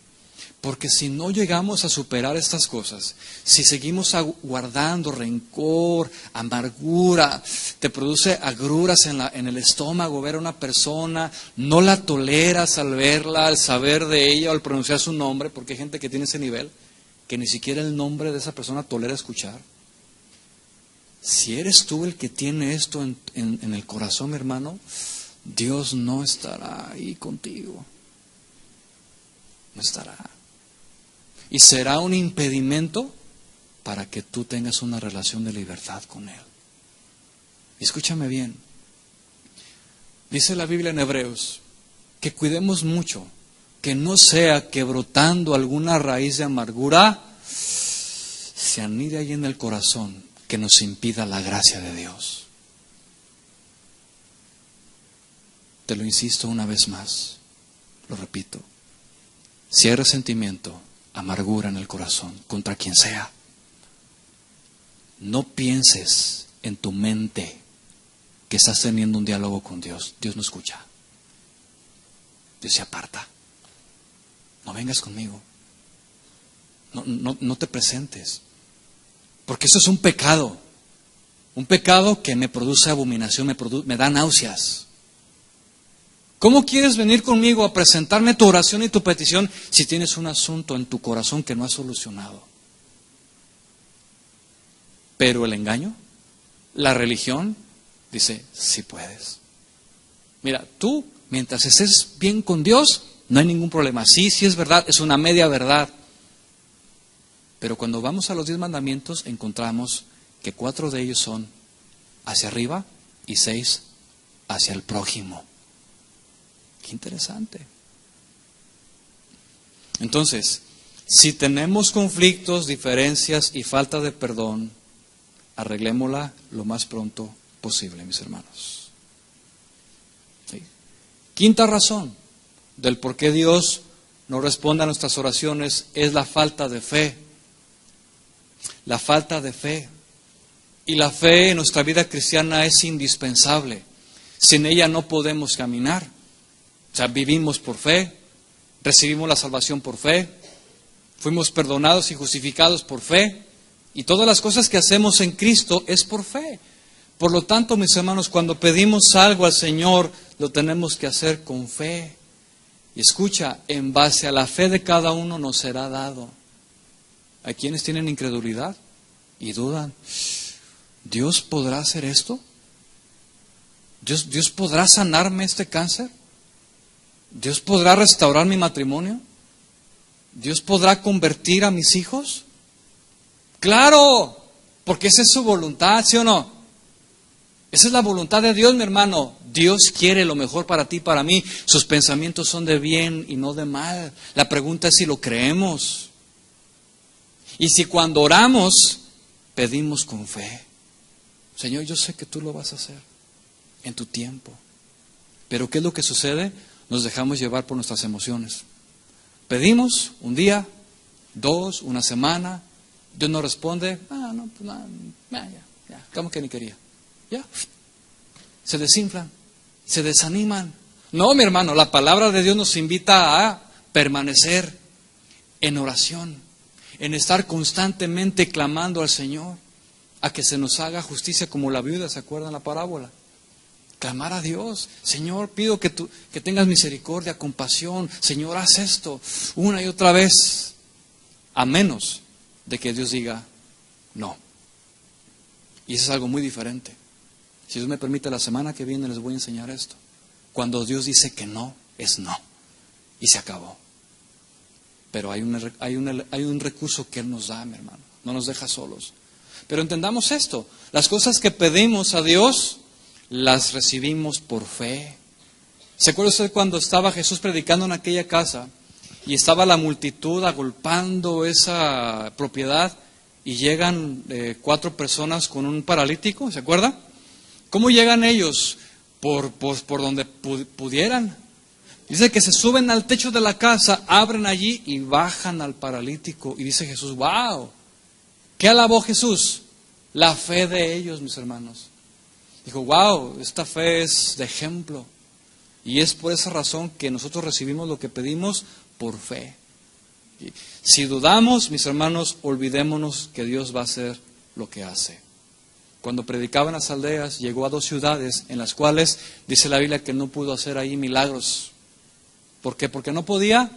Porque si no llegamos a superar estas cosas, si seguimos guardando rencor, amargura, te produce agruras en el estómago ver a una persona, no la toleras al verla, al saber de ella o al pronunciar su nombre, porque hay gente que tiene ese nivel, que ni siquiera el nombre de esa persona tolera escuchar. Si eres tú el que tiene esto en el corazón, mi hermano, Dios no estará ahí contigo. No estará. Y será un impedimento para que tú tengas una relación de libertad con Él. Y escúchame bien. Dice la Biblia en Hebreos que cuidemos mucho, que no sea que brotando alguna raíz de amargura se anide ahí en el corazón que nos impida la gracia de Dios. Te lo insisto una vez más, lo repito. Si hay resentimiento, amargura en el corazón contra quien sea, no pienses en tu mente que estás teniendo un diálogo con Dios. Dios no escucha. Dios se aparta. No vengas conmigo. No te presentes. Porque eso es un pecado. Un pecado que me produce abominación, me da náuseas. ¿Cómo quieres venir conmigo a presentarme tu oración y tu petición si tienes un asunto en tu corazón que no has solucionado? Pero el engaño, la religión, dice, sí puedes. Mira, tú, mientras estés bien con Dios, no hay ningún problema. Sí es verdad, es una media verdad. Pero cuando vamos a los 10 mandamientos, encontramos que 4 de ellos son hacia arriba y 6 hacia el prójimo. Qué interesante. Entonces, si tenemos conflictos, diferencias y falta de perdón, arreglémosla lo más pronto posible, mis hermanos. ¿Sí? Quinta razón del por qué Dios no responde a nuestras oraciones es la falta de fe. La falta de fe. Y la fe en nuestra vida cristiana es indispensable. Sin ella no podemos caminar. O sea, vivimos por fe, recibimos la salvación por fe, fuimos perdonados y justificados por fe, y todas las cosas que hacemos en Cristo es por fe. Por lo tanto, mis hermanos, cuando pedimos algo al Señor, lo tenemos que hacer con fe. Y escucha, en base a la fe de cada uno nos será dado. Hay quienes tienen incredulidad y dudan. ¿Dios podrá hacer esto? ¿Dios podrá sanarme este cáncer? ¿Dios podrá restaurar mi matrimonio? ¿Dios podrá convertir a mis hijos? Claro, porque esa es su voluntad, ¿sí o no? Esa es la voluntad de Dios, mi hermano. Dios quiere lo mejor para ti y para mí. Sus pensamientos son de bien y no de mal. La pregunta es si lo creemos. Y si cuando oramos, pedimos con fe. Señor, yo sé que tú lo vas a hacer en tu tiempo. Pero ¿qué es lo que sucede? Nos dejamos llevar por nuestras emociones. Pedimos un día, 2, una semana, Dios no responde, no, pues nada, ya, como que ni quería. Ya, se desinflan, se desaniman. No, mi hermano, la palabra de Dios nos invita a permanecer en oración, en estar constantemente clamando al Señor, a que se nos haga justicia como la viuda, ¿se acuerdan la parábola? Clamar a Dios. Señor, pido que tengas misericordia, compasión. Señor, haz esto una y otra vez. A menos de que Dios diga no. Y eso es algo muy diferente. Si Dios me permite, la semana que viene les voy a enseñar esto. Cuando Dios dice que no, es no. Y se acabó. Pero hay un recurso que Él nos da, mi hermano. No nos deja solos. Pero entendamos esto. Las cosas que pedimos a Dios, las recibimos por fe. ¿Se acuerda usted cuando estaba Jesús predicando en aquella casa y estaba la multitud agolpando esa propiedad y llegan 4 personas con un paralítico? ¿Se acuerda? ¿Cómo llegan ellos? Por donde pudieran. Dice que se suben al techo de la casa, abren allí y bajan al paralítico. Y dice Jesús, ¡wow! ¿Qué alabó Jesús? La fe de ellos, mis hermanos. Dijo, wow, esta fe es de ejemplo. Y es por esa razón que nosotros recibimos lo que pedimos por fe. Y si dudamos, mis hermanos, olvidémonos que Dios va a hacer lo que hace. Cuando predicaba en las aldeas, llegó a 2 ciudades en las cuales dice la Biblia que no pudo hacer ahí milagros. ¿Por qué? ¿Porque no podía?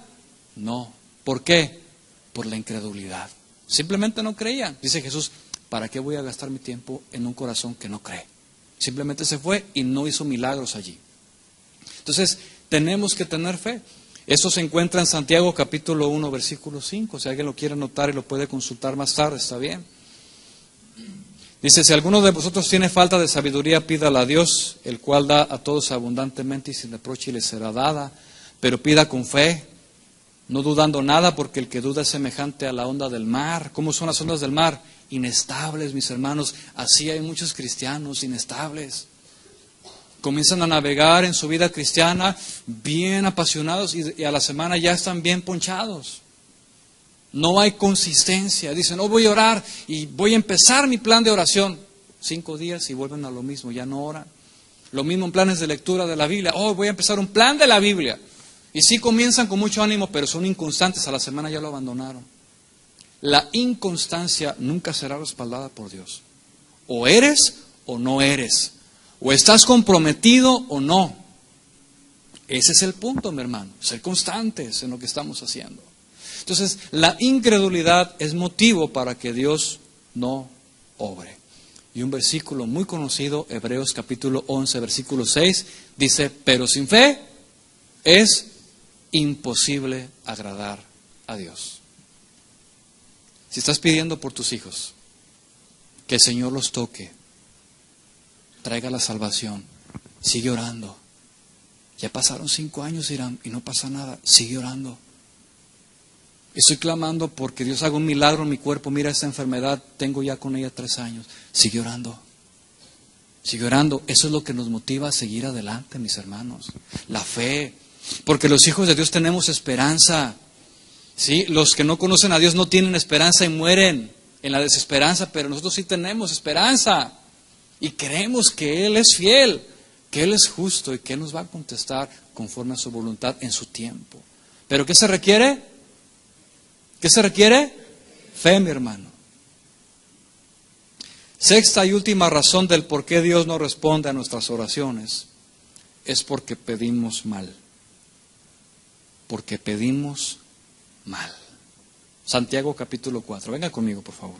No. ¿Por qué? Por la incredulidad. Simplemente no creían. Dice Jesús, ¿para qué voy a gastar mi tiempo en un corazón que no cree? Simplemente se fue y no hizo milagros allí. Entonces, tenemos que tener fe. Esto se encuentra en Santiago capítulo 1, versículo 5. Si alguien lo quiere anotar y lo puede consultar más tarde, está bien. Dice, si alguno de vosotros tiene falta de sabiduría, pídala a Dios, el cual da a todos abundantemente y sin reproche y le será dada. Pero pida con fe, no dudando nada, porque el que duda es semejante a la onda del mar. ¿Cómo son las ondas del mar? Inestables, mis hermanos. Así hay muchos cristianos inestables. Comienzan a navegar en su vida cristiana bien apasionados y a la semana ya están bien ponchados. No hay consistencia. Dicen, no voy a orar y voy a empezar mi plan de oración. 5 días y vuelven a lo mismo, ya no oran. Lo mismo en planes de lectura de la Biblia. Voy a empezar un plan de la Biblia. Y sí comienzan con mucho ánimo, pero son inconstantes. A la semana ya lo abandonaron. La inconstancia nunca será respaldada por Dios. O eres o no eres. O estás comprometido o no. Ese es el punto, mi hermano. Ser constantes en lo que estamos haciendo. Entonces, la incredulidad es motivo para que Dios no obre. Y un versículo muy conocido, Hebreos capítulo 11, versículo 6, dice, pero sin fe es imposible agradar a Dios. Si estás pidiendo por tus hijos, que el Señor los toque, traiga la salvación, sigue orando. Ya pasaron 5 años, Irán, y no pasa nada, sigue orando. Estoy clamando porque Dios haga un milagro en mi cuerpo. Mira esta enfermedad, tengo ya con ella 3 años. Sigue orando. Sigue orando. Eso es lo que nos motiva a seguir adelante, mis hermanos. La fe. Porque los hijos de Dios tenemos esperanza. ¿Sí? Los que no conocen a Dios no tienen esperanza y mueren en la desesperanza, pero nosotros sí tenemos esperanza. Y creemos que Él es fiel, que Él es justo y que Él nos va a contestar conforme a su voluntad en su tiempo. ¿Pero qué se requiere? ¿Qué se requiere? Fe, mi hermano. Sexta y última razón del por qué Dios no responde a nuestras oraciones es porque pedimos mal. Porque pedimos mal. Santiago capítulo 4. Venga conmigo, por favor.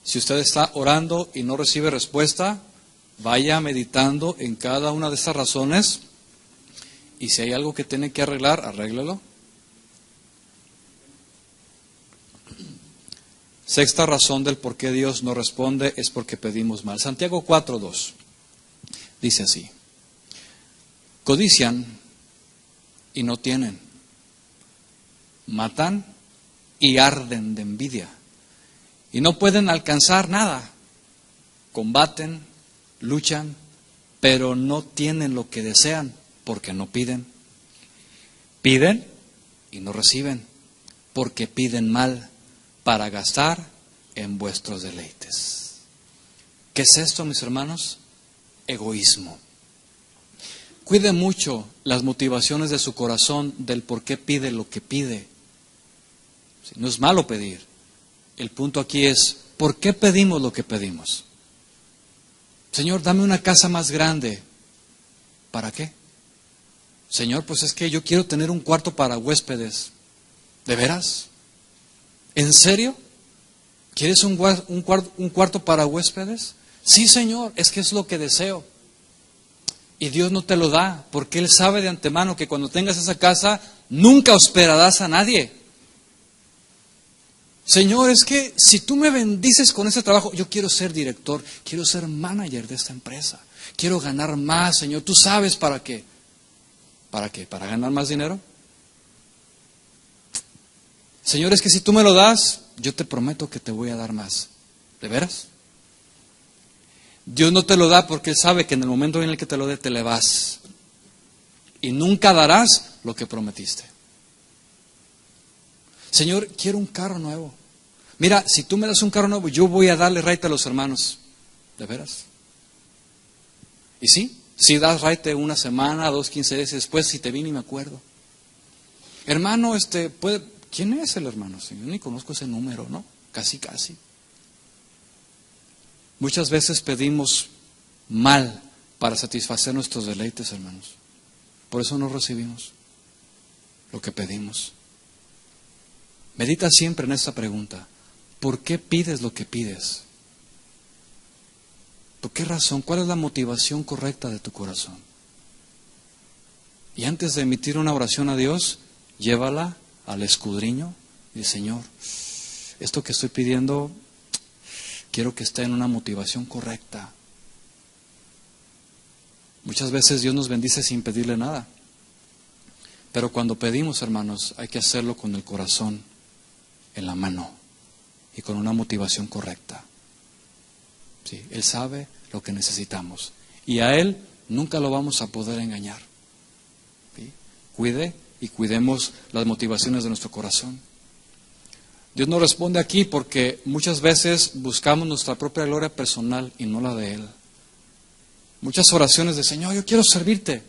Si usted está orando y no recibe respuesta, vaya meditando en cada una de estas razones y si hay algo que tiene que arreglar, arréglelo. Sexta razón del por qué Dios no responde es porque pedimos mal. Santiago 4:2 dice así: codician y no tienen, matan y arden de envidia y no pueden alcanzar nada, combaten, luchan, pero no tienen lo que desean porque no piden. Piden y no reciben porque piden mal para gastar en vuestros deleites. ¿Qué es esto, mis hermanos? Egoísmo. Cuide mucho las motivaciones de su corazón del por qué pide lo que pide. No es malo pedir. El punto aquí es, ¿por qué pedimos lo que pedimos? Señor, dame una casa más grande. ¿Para qué? Señor, pues es que yo quiero tener un cuarto para huéspedes. ¿De veras? ¿En serio? ¿Quieres un cuarto para huéspedes? Sí, Señor, es que es lo que deseo. Y Dios no te lo da, porque Él sabe de antemano que cuando tengas esa casa, nunca hospedarás a nadie. Señor, es que si tú me bendices con ese trabajo, yo quiero ser director, quiero ser manager de esta empresa, quiero ganar más, Señor. ¿Tú sabes para qué? ¿Para qué? ¿Para ganar más dinero? Señor, es que si tú me lo das, yo te prometo que te voy a dar más. ¿De veras? Dios no te lo da porque Él sabe que en el momento en el que te lo dé, te le vas. Y nunca darás lo que prometiste. Señor, quiero un carro nuevo. Mira, si tú me das un carro nuevo, yo voy a darle raite a los hermanos. ¿De veras? Y sí das raite una semana, 2, 15 días después, si te vi ni me acuerdo. Hermano, ¿quién es el hermano? Sí, yo ni conozco ese número, ¿no? Casi. Muchas veces pedimos mal para satisfacer nuestros deleites, hermanos. Por eso no recibimos lo que pedimos. Medita siempre en esta pregunta. ¿Por qué pides lo que pides? ¿Por qué razón? ¿Cuál es la motivación correcta de tu corazón? Y antes de emitir una oración a Dios, llévala al escudriño y Señor, esto que estoy pidiendo, quiero que esté en una motivación correcta. Muchas veces Dios nos bendice sin pedirle nada. Pero cuando pedimos, hermanos, hay que hacerlo con el corazón en la mano y con una motivación correcta. Sí, Él sabe lo que necesitamos y a Él nunca lo vamos a poder engañar. ¿Sí? Cuide y cuidemos las motivaciones de nuestro corazón. Dios no responde aquí porque muchas veces buscamos nuestra propia gloria personal y no la de Él. Muchas oraciones de Señor, yo quiero servirte,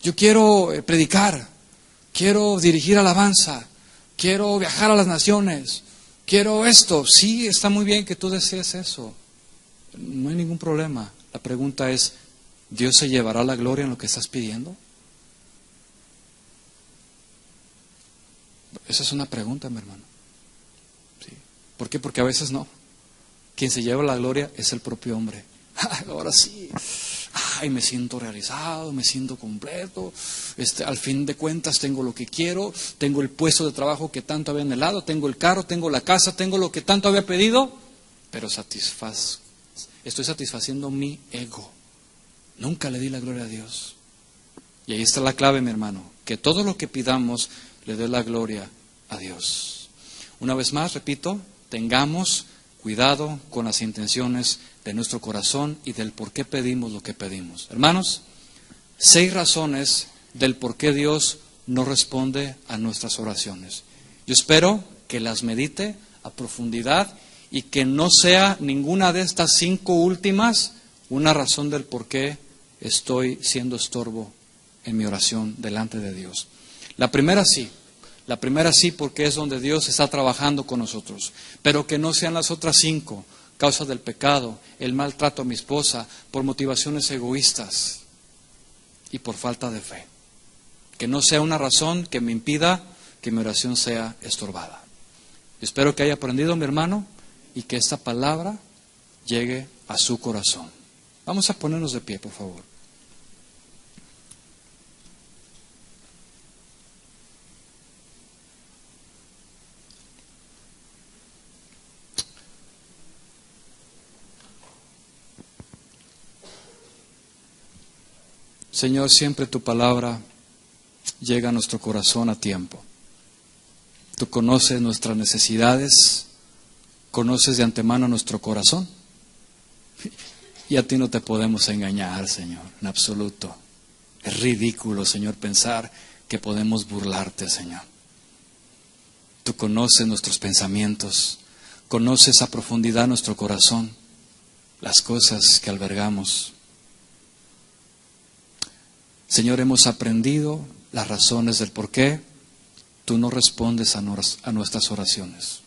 yo quiero predicar, quiero dirigir alabanza, quiero viajar a las naciones, quiero esto. Sí, está muy bien que tú desees eso, no hay ningún problema. La pregunta es, ¿Dios se llevará la gloria en lo que estás pidiendo? Esa es una pregunta, mi hermano. ¿Sí? ¿Por qué? Porque a veces no. Quien se lleva la gloria es el propio hombre. Ahora sí, me siento realizado, me siento completo, al fin de cuentas tengo lo que quiero, tengo el puesto de trabajo que tanto había anhelado, tengo el carro, tengo la casa, tengo lo que tanto había pedido, pero estoy satisfaciendo mi ego. Nunca le di la gloria a Dios. Y ahí está la clave, mi hermano, que todo lo que pidamos le dé la gloria a Dios. Una vez más, repito, tengamos cuidado con las intenciones de nuestro corazón y del por qué pedimos lo que pedimos. Hermanos, 6 razones del por qué Dios no responde a nuestras oraciones. Yo espero que las medite a profundidad y que no sea ninguna de estas 5 últimas una razón del por qué estoy siendo estorbo en mi oración delante de Dios. La primera sí porque es donde Dios está trabajando con nosotros, pero que no sean las otras 5. Causa del pecado, el maltrato a mi esposa, por motivaciones egoístas y por falta de fe. Que no sea una razón que me impida que mi oración sea estorbada. Espero que haya aprendido, mi hermano, y que esta palabra llegue a su corazón. Vamos a ponernos de pie, por favor. Señor, siempre tu palabra llega a nuestro corazón a tiempo. Tú conoces nuestras necesidades, conoces de antemano nuestro corazón. Y a ti no te podemos engañar, Señor, en absoluto. Es ridículo, Señor, pensar que podemos burlarte, Señor. Tú conoces nuestros pensamientos, conoces a profundidad nuestro corazón, las cosas que albergamos. Señor, hemos aprendido las razones del por qué tú no respondes a nuestras oraciones.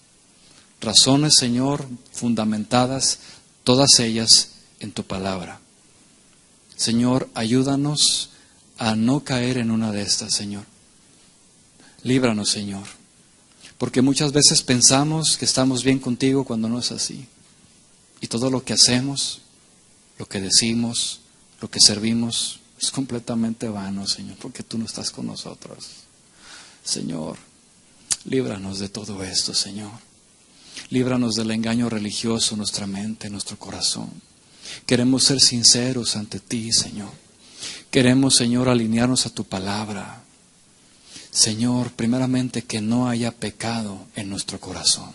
Razones, Señor, fundamentadas, todas ellas en tu palabra. Señor, ayúdanos a no caer en una de estas, Señor. Líbranos, Señor, porque muchas veces pensamos que estamos bien contigo cuando no es así. Y todo lo que hacemos, lo que decimos, lo que servimos, es completamente vano, Señor, porque tú no estás con nosotros. Señor, líbranos de todo esto, Señor. Líbranos del engaño religioso en nuestra mente, en nuestro corazón. Queremos ser sinceros ante ti, Señor. Queremos, Señor, alinearnos a tu palabra. Señor, primeramente que no haya pecado en nuestro corazón.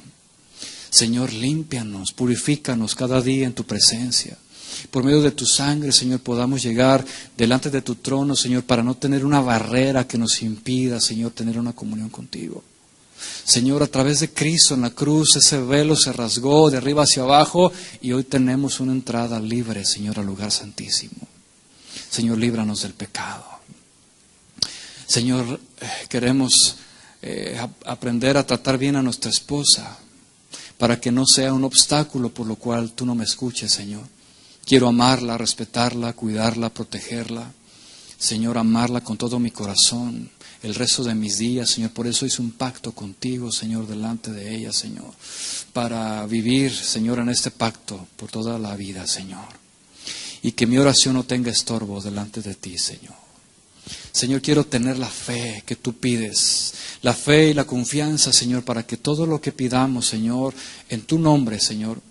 Señor, límpianos, purifícanos cada día en tu presencia. Por medio de tu sangre, Señor, podamos llegar delante de tu trono, Señor, para no tener una barrera que nos impida, Señor, tener una comunión contigo. Señor, a través de Cristo en la cruz, ese velo se rasgó de arriba hacia abajo y hoy tenemos una entrada libre, Señor, al lugar santísimo. Señor, líbranos del pecado. Señor, queremos aprender a tratar bien a nuestra esposa para que no sea un obstáculo por lo cual tú no me escuches, Señor. Quiero amarla, respetarla, cuidarla, protegerla. Señor, amarla con todo mi corazón el resto de mis días, Señor. Por eso hice un pacto contigo, Señor, delante de ella, Señor, para vivir, Señor, en este pacto por toda la vida, Señor. Y que mi oración no tenga estorbo delante de ti, Señor. Señor, quiero tener la fe que tú pides, la fe y la confianza, Señor, para que todo lo que pidamos, Señor, en tu nombre, Señor,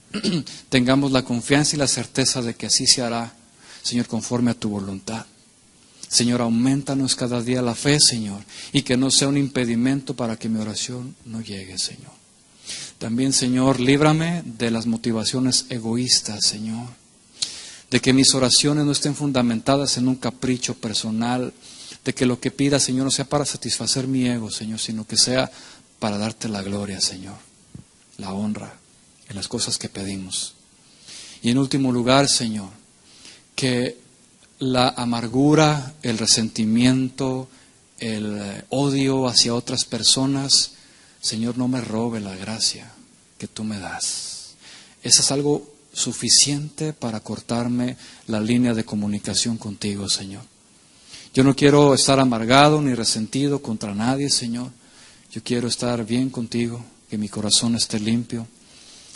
tengamos la confianza y la certeza de que así se hará, Señor, conforme a tu voluntad. Señor, aumentanos cada día la fe, Señor, y que no sea un impedimento para que mi oración no llegue, Señor. También, Señor, líbrame de las motivaciones egoístas, Señor, de que mis oraciones no estén fundamentadas en un capricho personal, de que lo que pida, Señor, no sea para satisfacer mi ego, Señor, sino que sea para darte la gloria, Señor, la honra en las cosas que pedimos. Y en último lugar, Señor, que la amargura, el resentimiento, el odio hacia otras personas, Señor, no me robe la gracia que tú me das. Eso es algo suficiente para cortarme la línea de comunicación contigo, Señor. Yo no quiero estar amargado ni resentido contra nadie, Señor. Yo quiero estar bien contigo, que mi corazón esté limpio,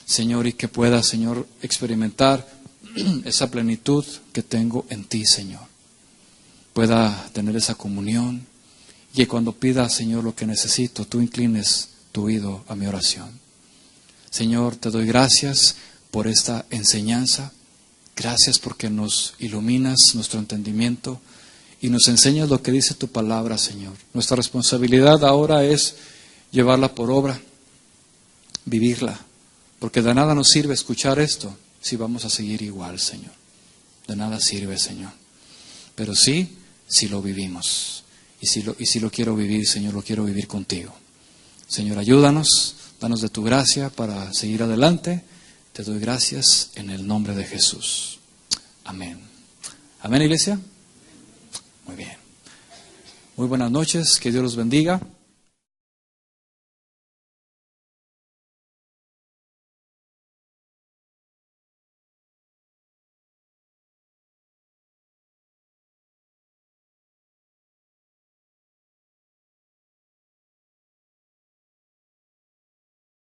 Señor, y que pueda, Señor, experimentar esa plenitud que tengo en ti, Señor. Pueda tener esa comunión y que cuando pida, Señor, lo que necesito, tú inclines tu oído a mi oración. Señor, te doy gracias por esta enseñanza. Gracias porque nos iluminas nuestro entendimiento y nos enseñas lo que dice tu palabra, Señor. Nuestra responsabilidad ahora es llevarla por obra, vivirla, porque de nada nos sirve escuchar esto si vamos a seguir igual, Señor. De nada sirve, Señor. Pero sí, si lo vivimos. Y si lo quiero vivir, Señor, lo quiero vivir contigo. Señor, ayúdanos, danos de tu gracia para seguir adelante. Te doy gracias en el nombre de Jesús. Amén. Amén, iglesia. Muy bien. Muy buenas noches, que Dios los bendiga.